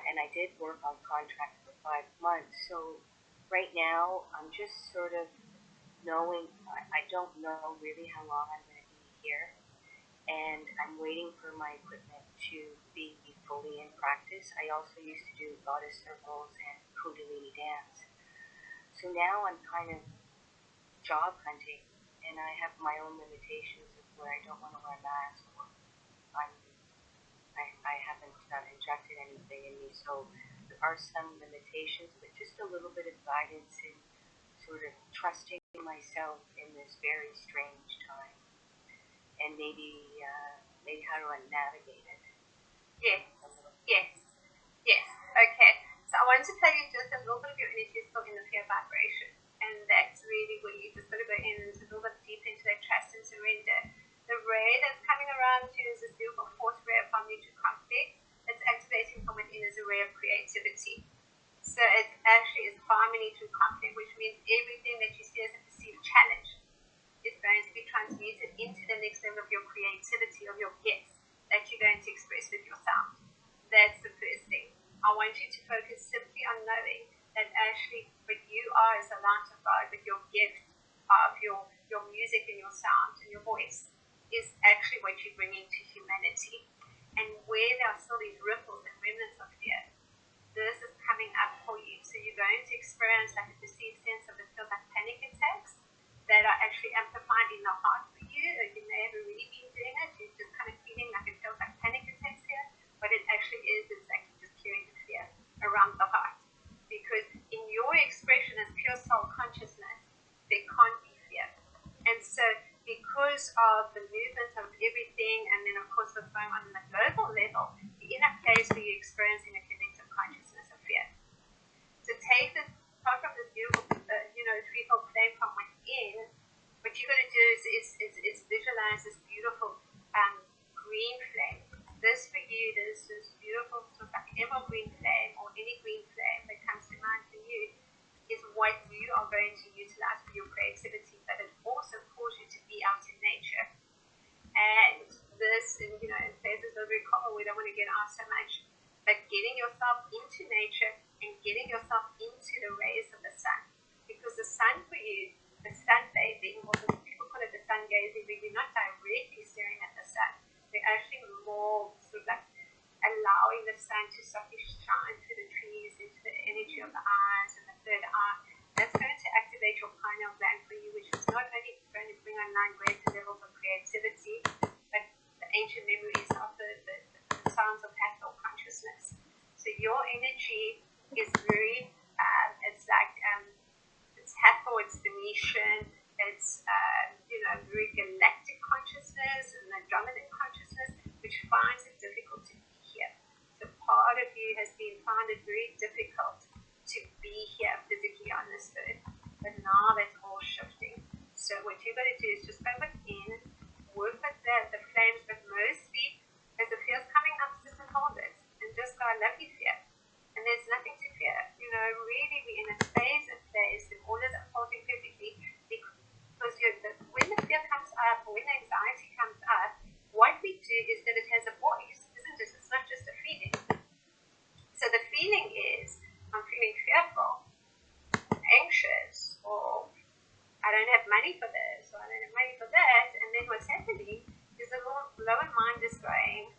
and I did work on contract for 5 months. So right now I'm just sort of knowing, I don't know really how long I'm going to be here, and I'm waiting for my equipment to be fully in practice. I also used to do goddess circles and Kundalini dance. So now I'm kind of job hunting, and I have my own limitations of where I don't want to wear a mask, or I haven't injected anything in me, so there are some limitations, but just a little bit of guidance in sort of trusting myself in this very strange time, and maybe how do I navigate it? Yes. Okay. So I want to tell you just a little bit of your energy is still in the pure vibration, and that's really where you just got to go in a little bit deep into that trust and surrender. The ray that's coming around you is this beautiful fourth ray of harmony to complex. It's activating from within as a ray of creativity. So it actually is harmony through conflict, which means everything that you see as a perceived challenge is going to be transmuted into the next level of your creativity, of your gifts that you're going to express with your sound. That's the first thing. I want you to focus simply on knowing that actually what you are is a light of God, with your gift of your music and your sound and your voice is actually what you're bringing to humanity. And where there are still these ripples and remnants of fear, this is coming up for you. So you're going to experience like a perceived sense of, it feels like panic attacks that are actually amplified in the heart for you. You may have already been doing it. You're just kind of feeling like it feels like panic attacks here. What it actually is actually just clearing the fear around the heart. Because in your expression as pure soul consciousness, there can't be fear. And so because of the movement of everything, and then of course what's going on the global level, the inner place where you're experiencing a collective consciousness of fear. So take this, apart from this beautiful, threefold flame from within, what you're going to do is visualize this beautiful green flame utilize for your creativity, but it also calls you to be out in nature. And this, in places that are very cold, we don't want to get out so much, but getting yourself into nature and getting yourself into the rays of the sun. Because the sun for you, the sunbathing, or people call it the sun gazing, but you're not directly staring at the sun. They're actually more sort of like allowing the sun to softly shine through the trees into the energy of the eyes and the third eye. That's going to activate your pineal gland for you, which is not only going to bring online greater levels of creativity, but the ancient memories of the sounds of Hathor consciousness. So your energy is very, it's like, it's Hathor, it's Venetian, it's, very galactic consciousness and the dominant consciousness, which finds it difficult to be here. So part of you has found it very difficult to be here physically on this earth, but now that's all shifting. So what you've got to do is just go within, work with the flames, but mostly as the fear's coming up, just hold it and just go, I love you, fear. And there's nothing to fear. Really we're in a phase and place and all is unfolding perfectly, because when the fear comes up or when the anxiety comes up, what we do is that it has a voice, isn't it? It's not just a feeling. So the feeling is, I'm feeling fearful, anxious, or I don't have money for this, or I don't have money for that. And then what's happening is the lower mind is going,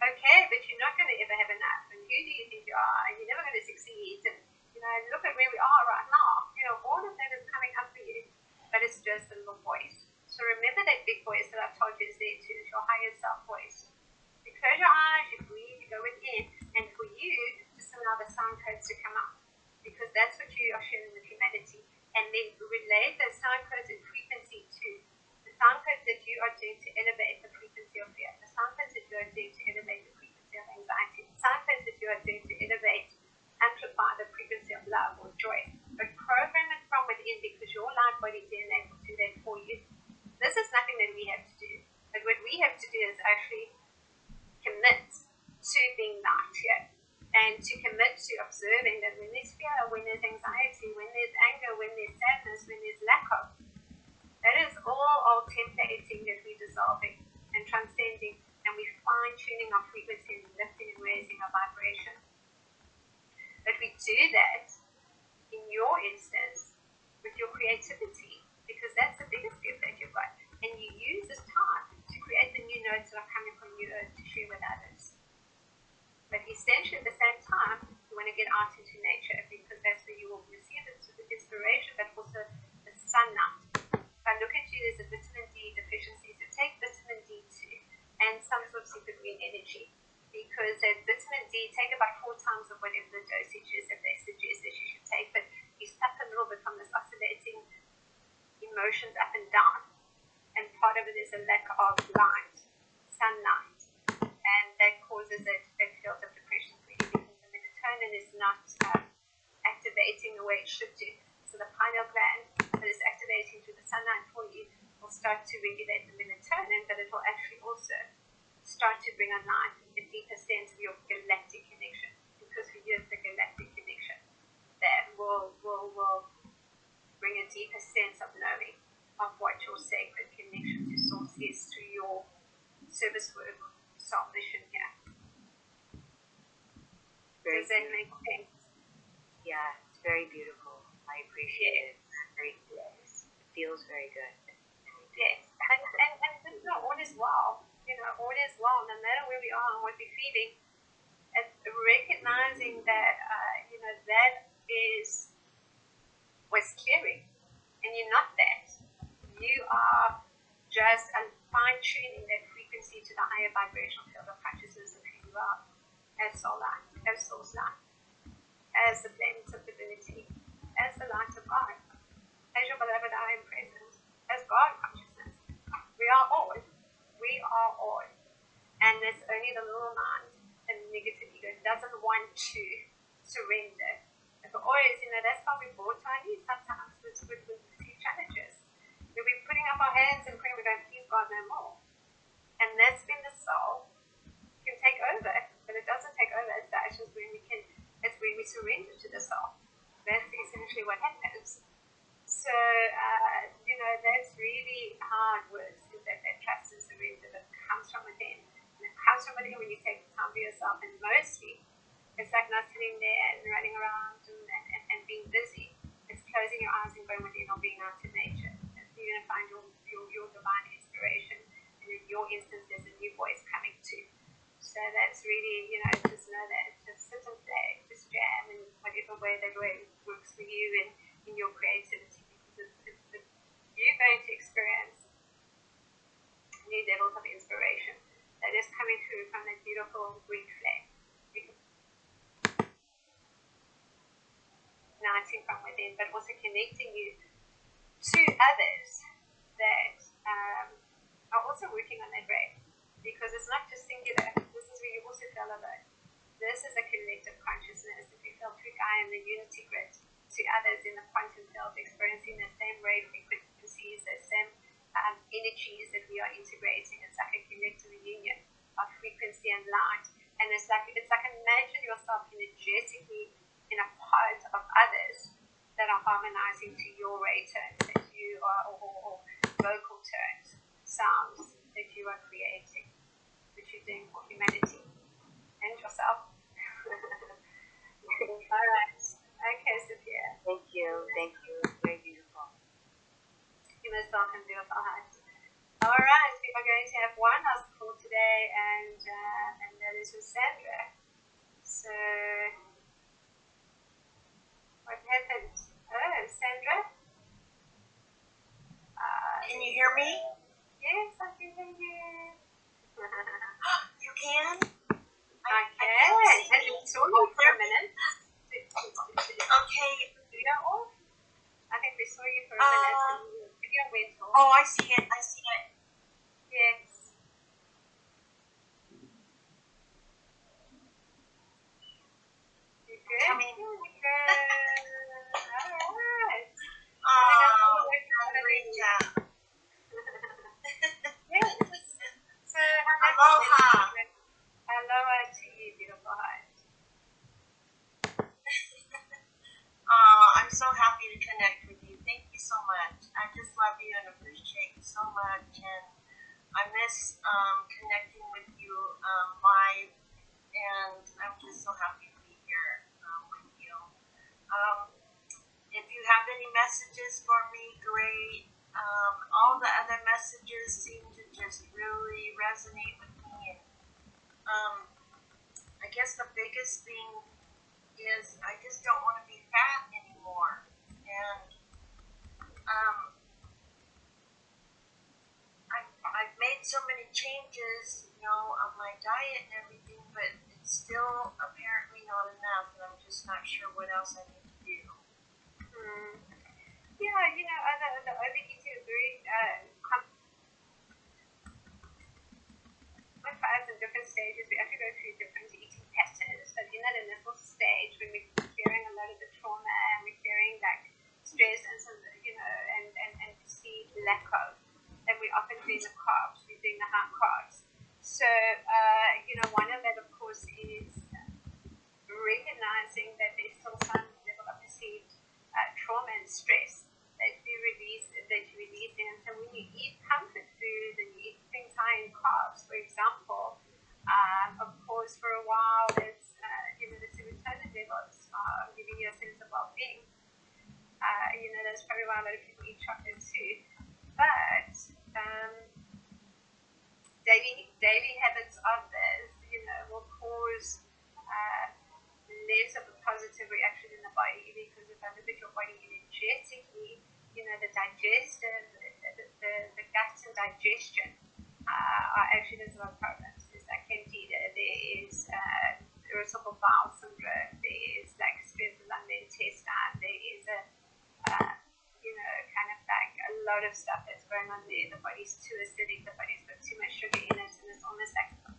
okay, but you're not going to ever have enough. And who do you think you are? And you're never going to succeed. And, look at where we are right now. All of that is coming up for you, but it's just a little voice. So remember that big voice that I've told you is there too, your higher self voice. You close your eyes, you breathe, you go within, and for you, just allow the sound codes to come out, because that's what you are sharing with humanity. And then relate those sound codes and frequency to the sound codes that you are doing to elevate the frequency of fear, the sound codes that you are doing to elevate the frequency of anxiety, the sound codes that you are doing to elevate, amplify the frequency of love or joy. But program it from within, because your light body DNA will do that for you. This is nothing that we have to do. But what we have to do is actually commit to being light here, and to commit to observing that when there's fear, when there's anxiety, when there's anger, when there's sadness, when there's lack of, that is all templating that we're dissolving and transcending, and we're fine-tuning our frequency and lifting and raising our vibration. But we do that, in your instance, with your creativity, because that's the biggest gift that you've got. And you use this time to create the new notes that are coming from you to share with others. But essentially, at the same time, you want to get out into nature, because that's where you will receive the inspiration, but also the sunlight. If I look at you, there's a vitamin D deficiency, so take vitamin D2 and some sort of super green energy, because that vitamin D, take about 4 times of whatever the dosage is that they suggest that you should take, but you suffer a little bit from this oscillating emotions up and down, and part of it is a lack of light, sunlight, and that causes a field of depression for you, because the melatonin is not activating the way it should do. So the pineal gland that is activating through the sunlight for you will start to regulate the melatonin, but it will actually also start to bring online a deeper sense of your galactic connection, because for you it's the galactic connection that will bring a deeper sense of knowing of what your sacred connection to source is through your service work, self mission here. Does that make sense? Yeah, it's very beautiful. I appreciate it. Very yes. It feels very good. Yes, and all is well. All is well, no matter where we are and what we're feeling. It's recognizing that, that is what's clearing, and you're not that. You are just fine-tuning that frequency to the higher vibrational field of consciousness of who you are, as soul light, as source light, as the flames of divinity, as the light of God, as your beloved I am present, as God consciousness. We are all. We are all. And it's only the little mind and negative ego doesn't want to surrender. But always, that's how we're brought to our knees sometimes with these challenges. We're putting up our hands and praying, we're going, please God, no more. And that's when the soul can take over. But it doesn't take over as such as when we surrender to the soul. That's essentially what happens. So, that's really how it works, is that trust and surrender that comes from within. And it comes from within when you take the time for yourself, and mostly it's like not sitting there and running around and being busy. It's closing your eyes and going within, or being out in nature. And so you're going to find your divine inspiration. And in your instance, there's a new voice coming too. So that's really, just know that. Just sit and play, just jam in whatever way that way works for you and in your creativity. Because you're going to experience new levels of inspiration that is coming through from that beautiful green flame. Igniting from within, but also connecting you to others that are also working on that way. Because it's not just singular. This is where you also feel alone. This is a collective consciousness. If you feel through Gaia and the unity grid to others in the quantum field, experiencing the same wave frequencies, the same energies that we are integrating. It's like a collective union of frequency and light. And it's like imagine yourself energetically in a part of others that are harmonizing to your ray tones that you are, or vocal tones, sounds that you are creating, that you're doing for humanity and yourself. All right. Okay, Sophia. Thank you. Very beautiful. You're most welcome, beautiful heart. All right, we are going to have one last call today, and that is with Sandra. So, what happened? Oh, Sandra? Can you hear me? Yes, I can hear you. You can? I can. And you saw you for a minute. Okay. Video off? I think we saw you for a minute. And the video went off. Oh, I see it. Yes. You good? Coming. Good. All right. Great job. Yes. So, Aloha. Aloha to you, beautiful heart. I'm so happy to connect with you. Thank you so much. I just love you and appreciate you so much. And I miss connecting with you live. And I'm just so happy to be here with you. If you have any messages for me, great. All the other messages seem to just really resonate with me. And I guess the biggest thing is I just don't want to be fat anymore. And I've made so many changes, on my diet and everything, but it's still apparently not enough, and I'm just not sure what else I need to do. Yeah, the overeating is very complex in different stages. We actually go through different eating patterns. So in that initial stage, when we're clearing a lot of the trauma and we're clearing like stress and some, and perceived lack of, and we're often doing the carbs, we're doing the high carbs. So, one of that, of course, is recognizing that there's still some level of perceived trauma and stress that you're releasing. And so when you eat comfort food and you eat things high in carbs, for example, of course, for a while, it's, the serotonin levels are giving you a sense of well-being. That's probably why a lot of people eat chocolate too. But daily habits of this, will cause less of a positive reaction in the body, because if I look at your body energetically, the digestive, the gut and digestion are actually, there's a lot of problems. There's like candida, there is irritable bowel syndrome, there is like stress along the intestine, there is kind of like a lot of stuff that's going on there. The body's too acidic, the body's got too much sugar in it, and it's almost like, I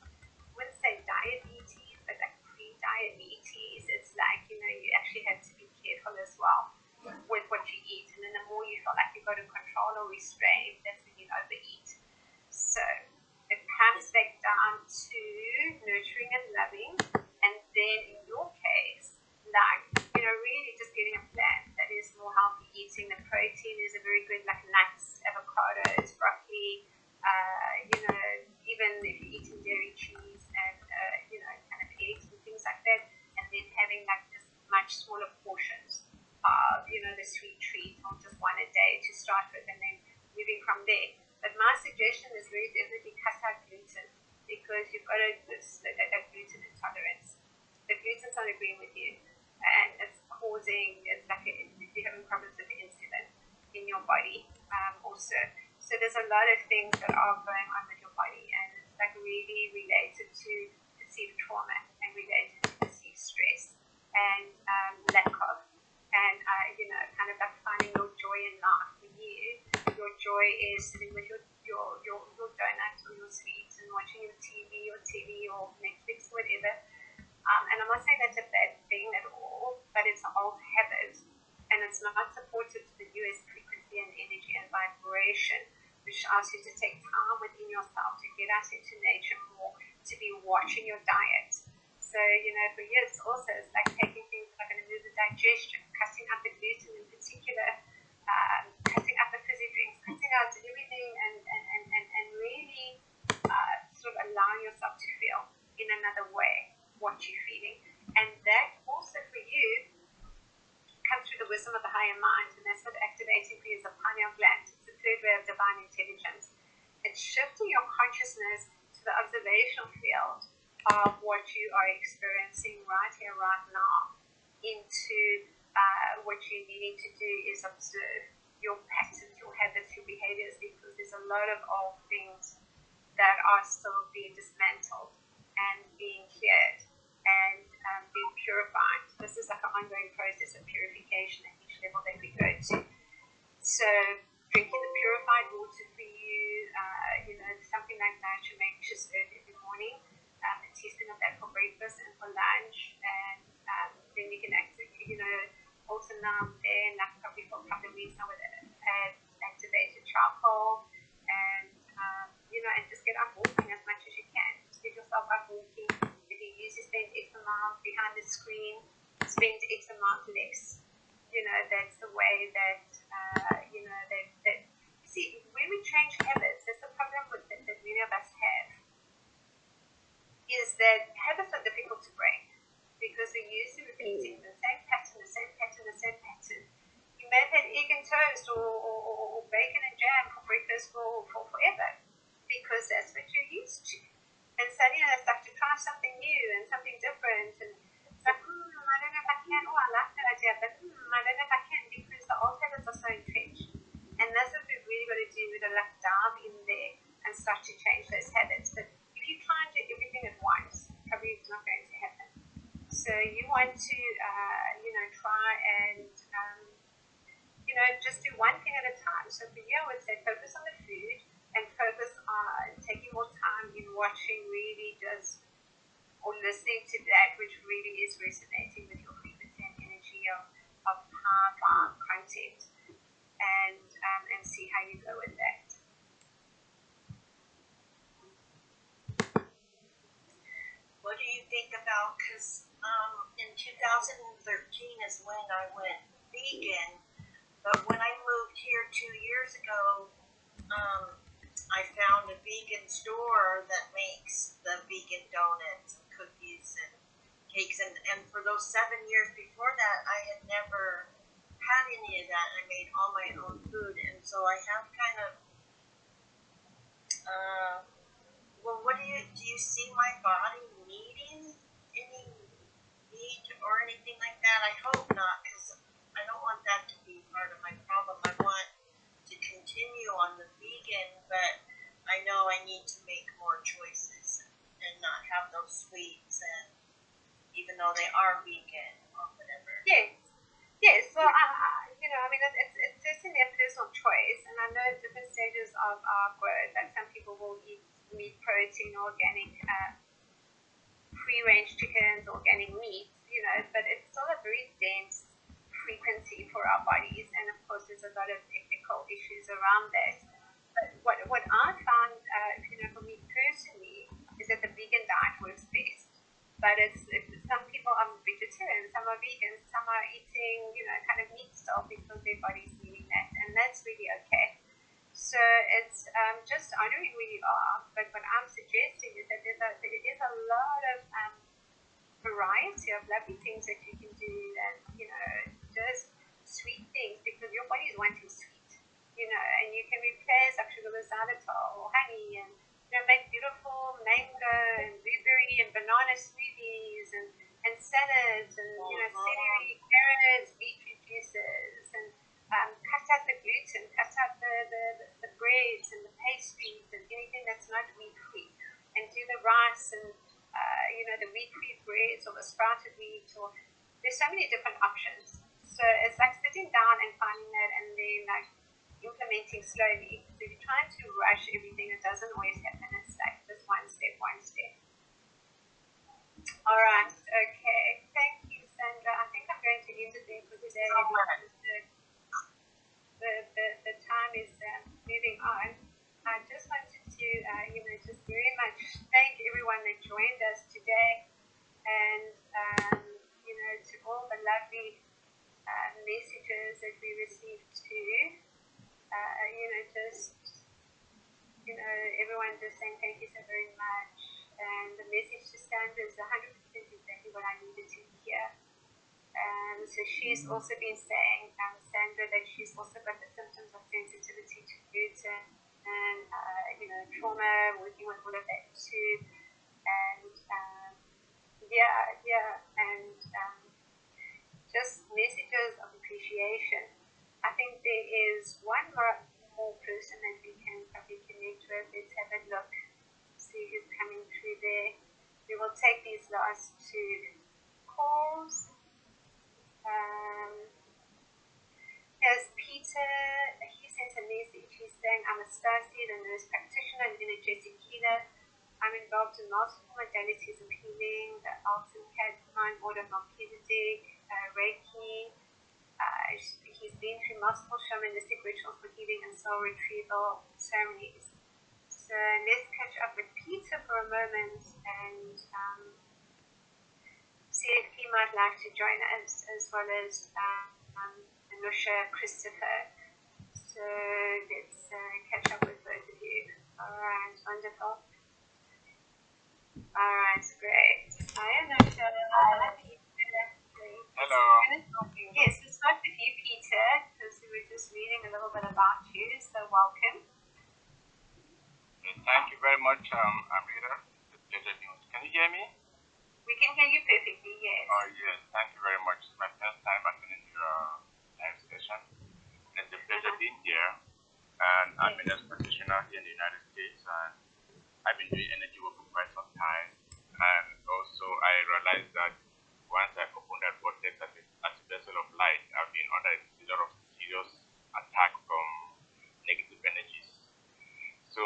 wouldn't say diabetes, but like pre-diabetes. It's like, you actually have to be careful as well with what you eat. And then the more you feel like you've got to control or restrain, that's when you overeat. So it comes back down to nurturing and loving. And then in your case, like, really just getting a plan that is more healthy eating. The protein is a very good, like nuts, avocados, broccoli, even if you're eating dairy, cheese, and, kind of eggs and things like that, and then having like just much smaller portions of, the sweet treat or just one a day to start with and then moving from there. But my suggestion is really definitely cut out gluten because you've got a gluten intolerance. The gluten's not agreeing with you and it's like you're having problems with the insulin in your body also. So there's a lot of things that are going on with your body and it's like really related to perceived trauma and related to perceived stress and lack of. And, kind of like finding your joy in life. For you, your joy is sitting with your donuts or your sweets and watching your TV or Netflix or whatever. And I'm not saying that's a bad thing at all, but it's an old habit and it's not supported to the newest frequency and energy and vibration, which asks you to take time within yourself to get out into nature more, to be watching your diet. So, for you, it's like taking things that are going to move the digestion, cutting out the gluten in particular, cutting out the fizzy drinks, cutting out everything and really sort of allowing yourself to feel in another way what you're feeling. And that also for you comes through the wisdom of the higher mind, and that's what activating for you is the pineal gland. It's the third way of divine intelligence. It's shifting your consciousness to the observational field of what you are experiencing right here, right now, into what you're needing to do is observe your patterns, your habits, your behaviors, because there's a lot of old things that are still being dismantled and being cleared and being purified. This is like an ongoing process of purification at each level that we go to. So drinking the purified water for you, something like that should make you serve every morning. A teaspoon of that for breakfast and for lunch, and then you can actually, also now and then, like probably for a couple of weeks, I would add activated charcoal, and and just get out walking as much as you can. Just get yourself out walking. If you use to spend X amount behind the screen, spend X amount less. That's the way that that see when we change habits, that's the problem with that many of us have. Is that habits are difficult to break because we're used to repeating the same pattern. You may have had egg and toast or bacon and jam for breakfast for forever because that's what you're used to. And suddenly it's like to try something new and something different. And it's like, I don't know if I can. Oh, I like that idea, but I don't know if I can because the old habits are so entrenched. And that's what we've really got to do. We've got to dive in there and start to change those habits. But if you try and do everything at once, probably it's not going to happen. So you want to, try and, just do one thing at a time. So for you, I would say focus on the food and focus on taking more time in watching really just, or listening to that which really is resonating with your frequency and energy of high vibe content and see how you go with that. What do you think about, because in 2013 is when I went vegan, but when I moved here 2 years ago, I found a vegan store that makes the vegan donuts and cookies and cakes, and for those 7 years before that, I had never had any of that. I made all my own food, and so I have kind of, what do you see my body needing any meat or anything like that? I hope not, because I don't want that to be part of my problem. I want to continue on the vegan, but I know I need to make more choices and not have those sweets, and even though they are vegan or whatever. Yes. Well, it's certainly a personal choice, and I know at different stages of our growth that some people will eat meat, protein, organic, free-range chickens, organic meats, but it's still a very dense frequency for our bodies, and of course there's a lot of ethical issues around that. But what I found, for me personally, is that the vegan diet works best. But some people people are vegetarian, some are vegan, some are eating, kind of meat still because their body's needing that, and that's really okay. So it's just honoring where you are, but what I'm suggesting is that there is a lot of variety of lovely things that you can do, and just sweet things, because your body is wanting sweet, and you can replace like sugar with xylitol or honey, and make beautiful mango and blueberry and banana smoothies and salads, and celery, carrots, beetroot juices, and cut out the gluten, cut out the breads and the pastries and anything that's not wheat free, and do the rice and the wheat-free breads or the sprouted wheat, or there's so many different options. So it's like sitting down and finding that, and then like implementing slowly. So if you're trying to rush everything, it doesn't always happen. It's like just one step, one step. All right, okay. Thank you, Sandra. I think I'm going to end it there for today. The time is moving on. I just wanted to, just very much thank everyone that joined us today, and, to all the lovely messages that we received too. Everyone just saying thank you so very much, and the message to Sandra is 100% exactly what I needed to hear. So she's also been saying, Sandra, that she's also got the symptoms of sensitivity to gluten and, trauma, working with all of that too. And, and just messages of appreciation. I think there is one more person that we can probably connect with. Let's have a look, see who's coming through there. We will take these last two calls. Here's Peter. He sent a message. He's saying, I'm a Stasi, the nurse practitioner and energetic healer. I'm involved in multiple modalities of healing, the Alton Cat, Command Order, Melchizedek, Reiki. He's been through multiple shamanistic rituals for healing and soul retrieval ceremonies. So let's catch up with Peter for a moment and see if he might like to join us, as well as Anusha, Christopher. So let's catch up with both of you. Alright, wonderful. Alright, great. Hi Anusha. Hi Peter. Hello. Yes, we'll start with you, Peter, because we were just reading a little bit about you, so welcome. Thank you very much, Amrita. Can you hear me? We can hear you perfectly, yes. Oh, yes. Thank you very much. It's my first time attending your live session. It's a pleasure being here. And I'm a nurse practitioner here in the United States, and I've been doing energy work for quite some time. And also, I realized that once I opened that vortex as a vessel of light, I've been under a lot of serious attack from negative energies. So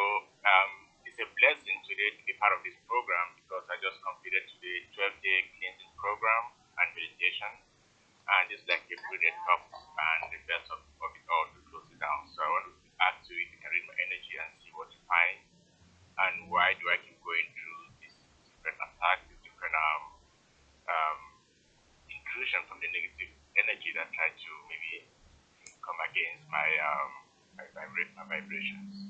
it's a blessing today to be part of this program, because I just completed today 12-day cleansing program and meditation, and it's like you put the top and the best of it all to close it down. So I want to ask you if you can read my energy and see what you find, and why do I keep going through this different attack, this different intrusion from the negative energy that try to maybe come against my vibrations.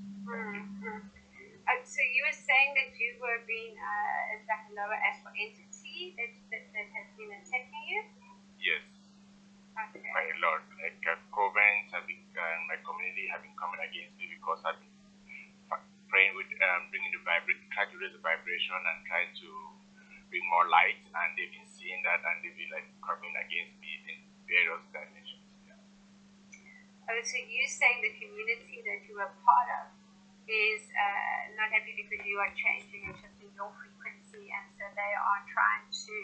So you were saying that you were being as like a lower astral entity that has been attacking you? Yes. Okay. Quite a lot. Like covens and my community have been coming against me because I've been praying with bringing the try to raise the vibration and try to bring more light, and they've been seeing that, and they've been like coming against me in various dimensions. Yeah. Oh, so you're saying the community that you are part of is not happy because you are changing and shifting your frequency, and so they are trying to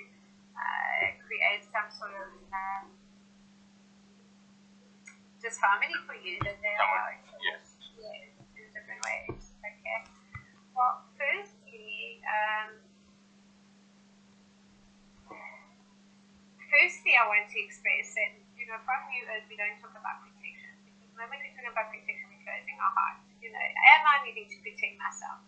create some sort of disharmony for you, that they are yes, in different ways. Okay. Well, firstly, I want to express that, from New Earth, we don't talk about protection. Because the moment we talk about protection, we're closing our hearts. Am I needing to protect myself?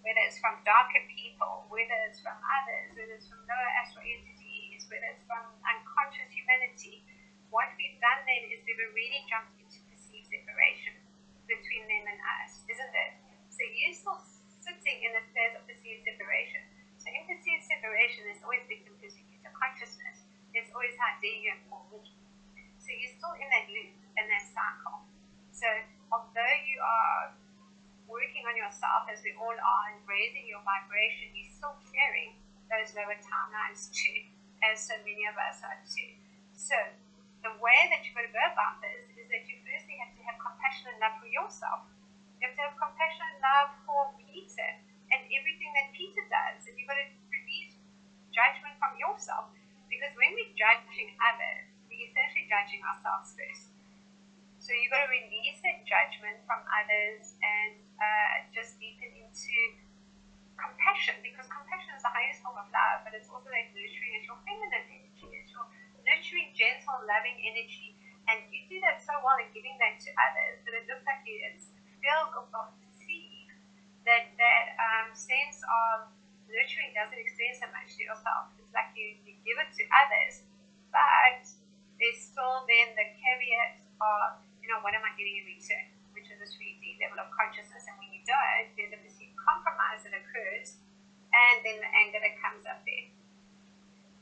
Whether it's from darker people, whether it's from others, whether it's from lower astral entities, whether it's from unconscious humanity, what we've done then is we've already jumped into perceived separation between them and us, isn't it? So you're still sitting in a space of perceived separation. So in perceived separation, there's always victim persecutor consciousness. There's always how dare you inform me. So you're still in that loop and that cycle. So although you are working on yourself, as we all are, and raising your vibration, you're still clearing those lower timelines too, as so many of us are too. So the way that you've got to go about this is that you firstly have to have compassion and love for yourself. You have to have compassion and love for Peter and everything that Peter does. And you've got to release judgment from yourself. Because when we're judging others, we're essentially judging ourselves first. So you've got to release that judgment from others and just deepen into compassion. Because compassion is the highest form of love, but it's also that nurturing, it's your feminine energy, it's your nurturing, gentle, loving energy. And you do that so well in giving that to others that it looks like you feel or perceive that sense of nurturing doesn't extend so much to yourself. It's like you give it to others, but there's still then the caveat of, what am I getting in return, which is a 3D level of consciousness. And when you don't, there's a perceived compromise that occurs, and then the anger that comes up there.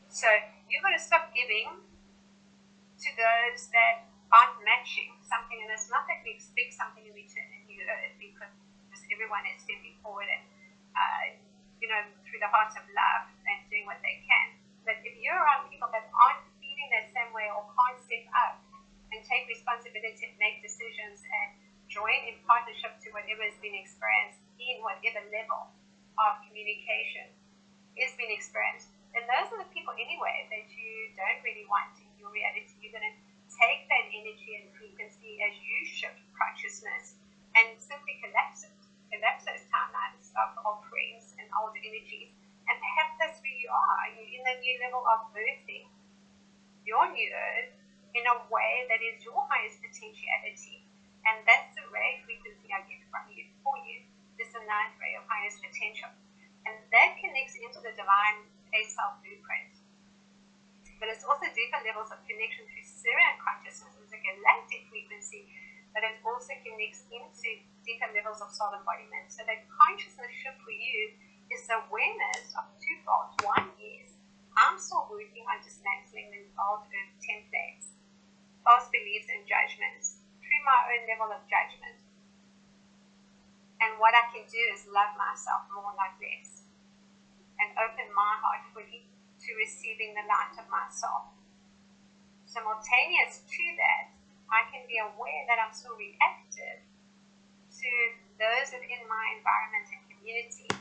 So you've got to stop giving to those that aren't matching something, and it's not that we expect something in return in you, because everyone is stepping forward and through the heart of love and doing what they can. But if you're around people that aren't feeling the same way or can't step up and take responsibility and make decisions and join in partnership to whatever has been experienced in whatever level of communication is being experienced, then those are the people anyway that you don't really want in your reality. You're going to take that energy and frequency as you shift consciousness and simply collapse those timelines of old friends and old energies. And perhaps that's where you are. You're in a new level of birthing your new earth in a way that is your highest potentiality. And that's the ray frequency I get from you, for you. This is a ninth ray of highest potential. And that connects into the divine A-self blueprint. But it's also deeper levels of connection through Sirian consciousness. It's a galactic frequency, but it also connects into deeper levels of soul embodiment. So that consciousness shift for you is the awareness of two thoughts. One is, I'm still working on dismantling the old earth templates, false beliefs and judgments through my own level of judgment. And what I can do is love myself more, not less, and open my heart fully to receiving the light of my soul. Simultaneous to that, I can be aware that I'm still reactive to those within my environment and community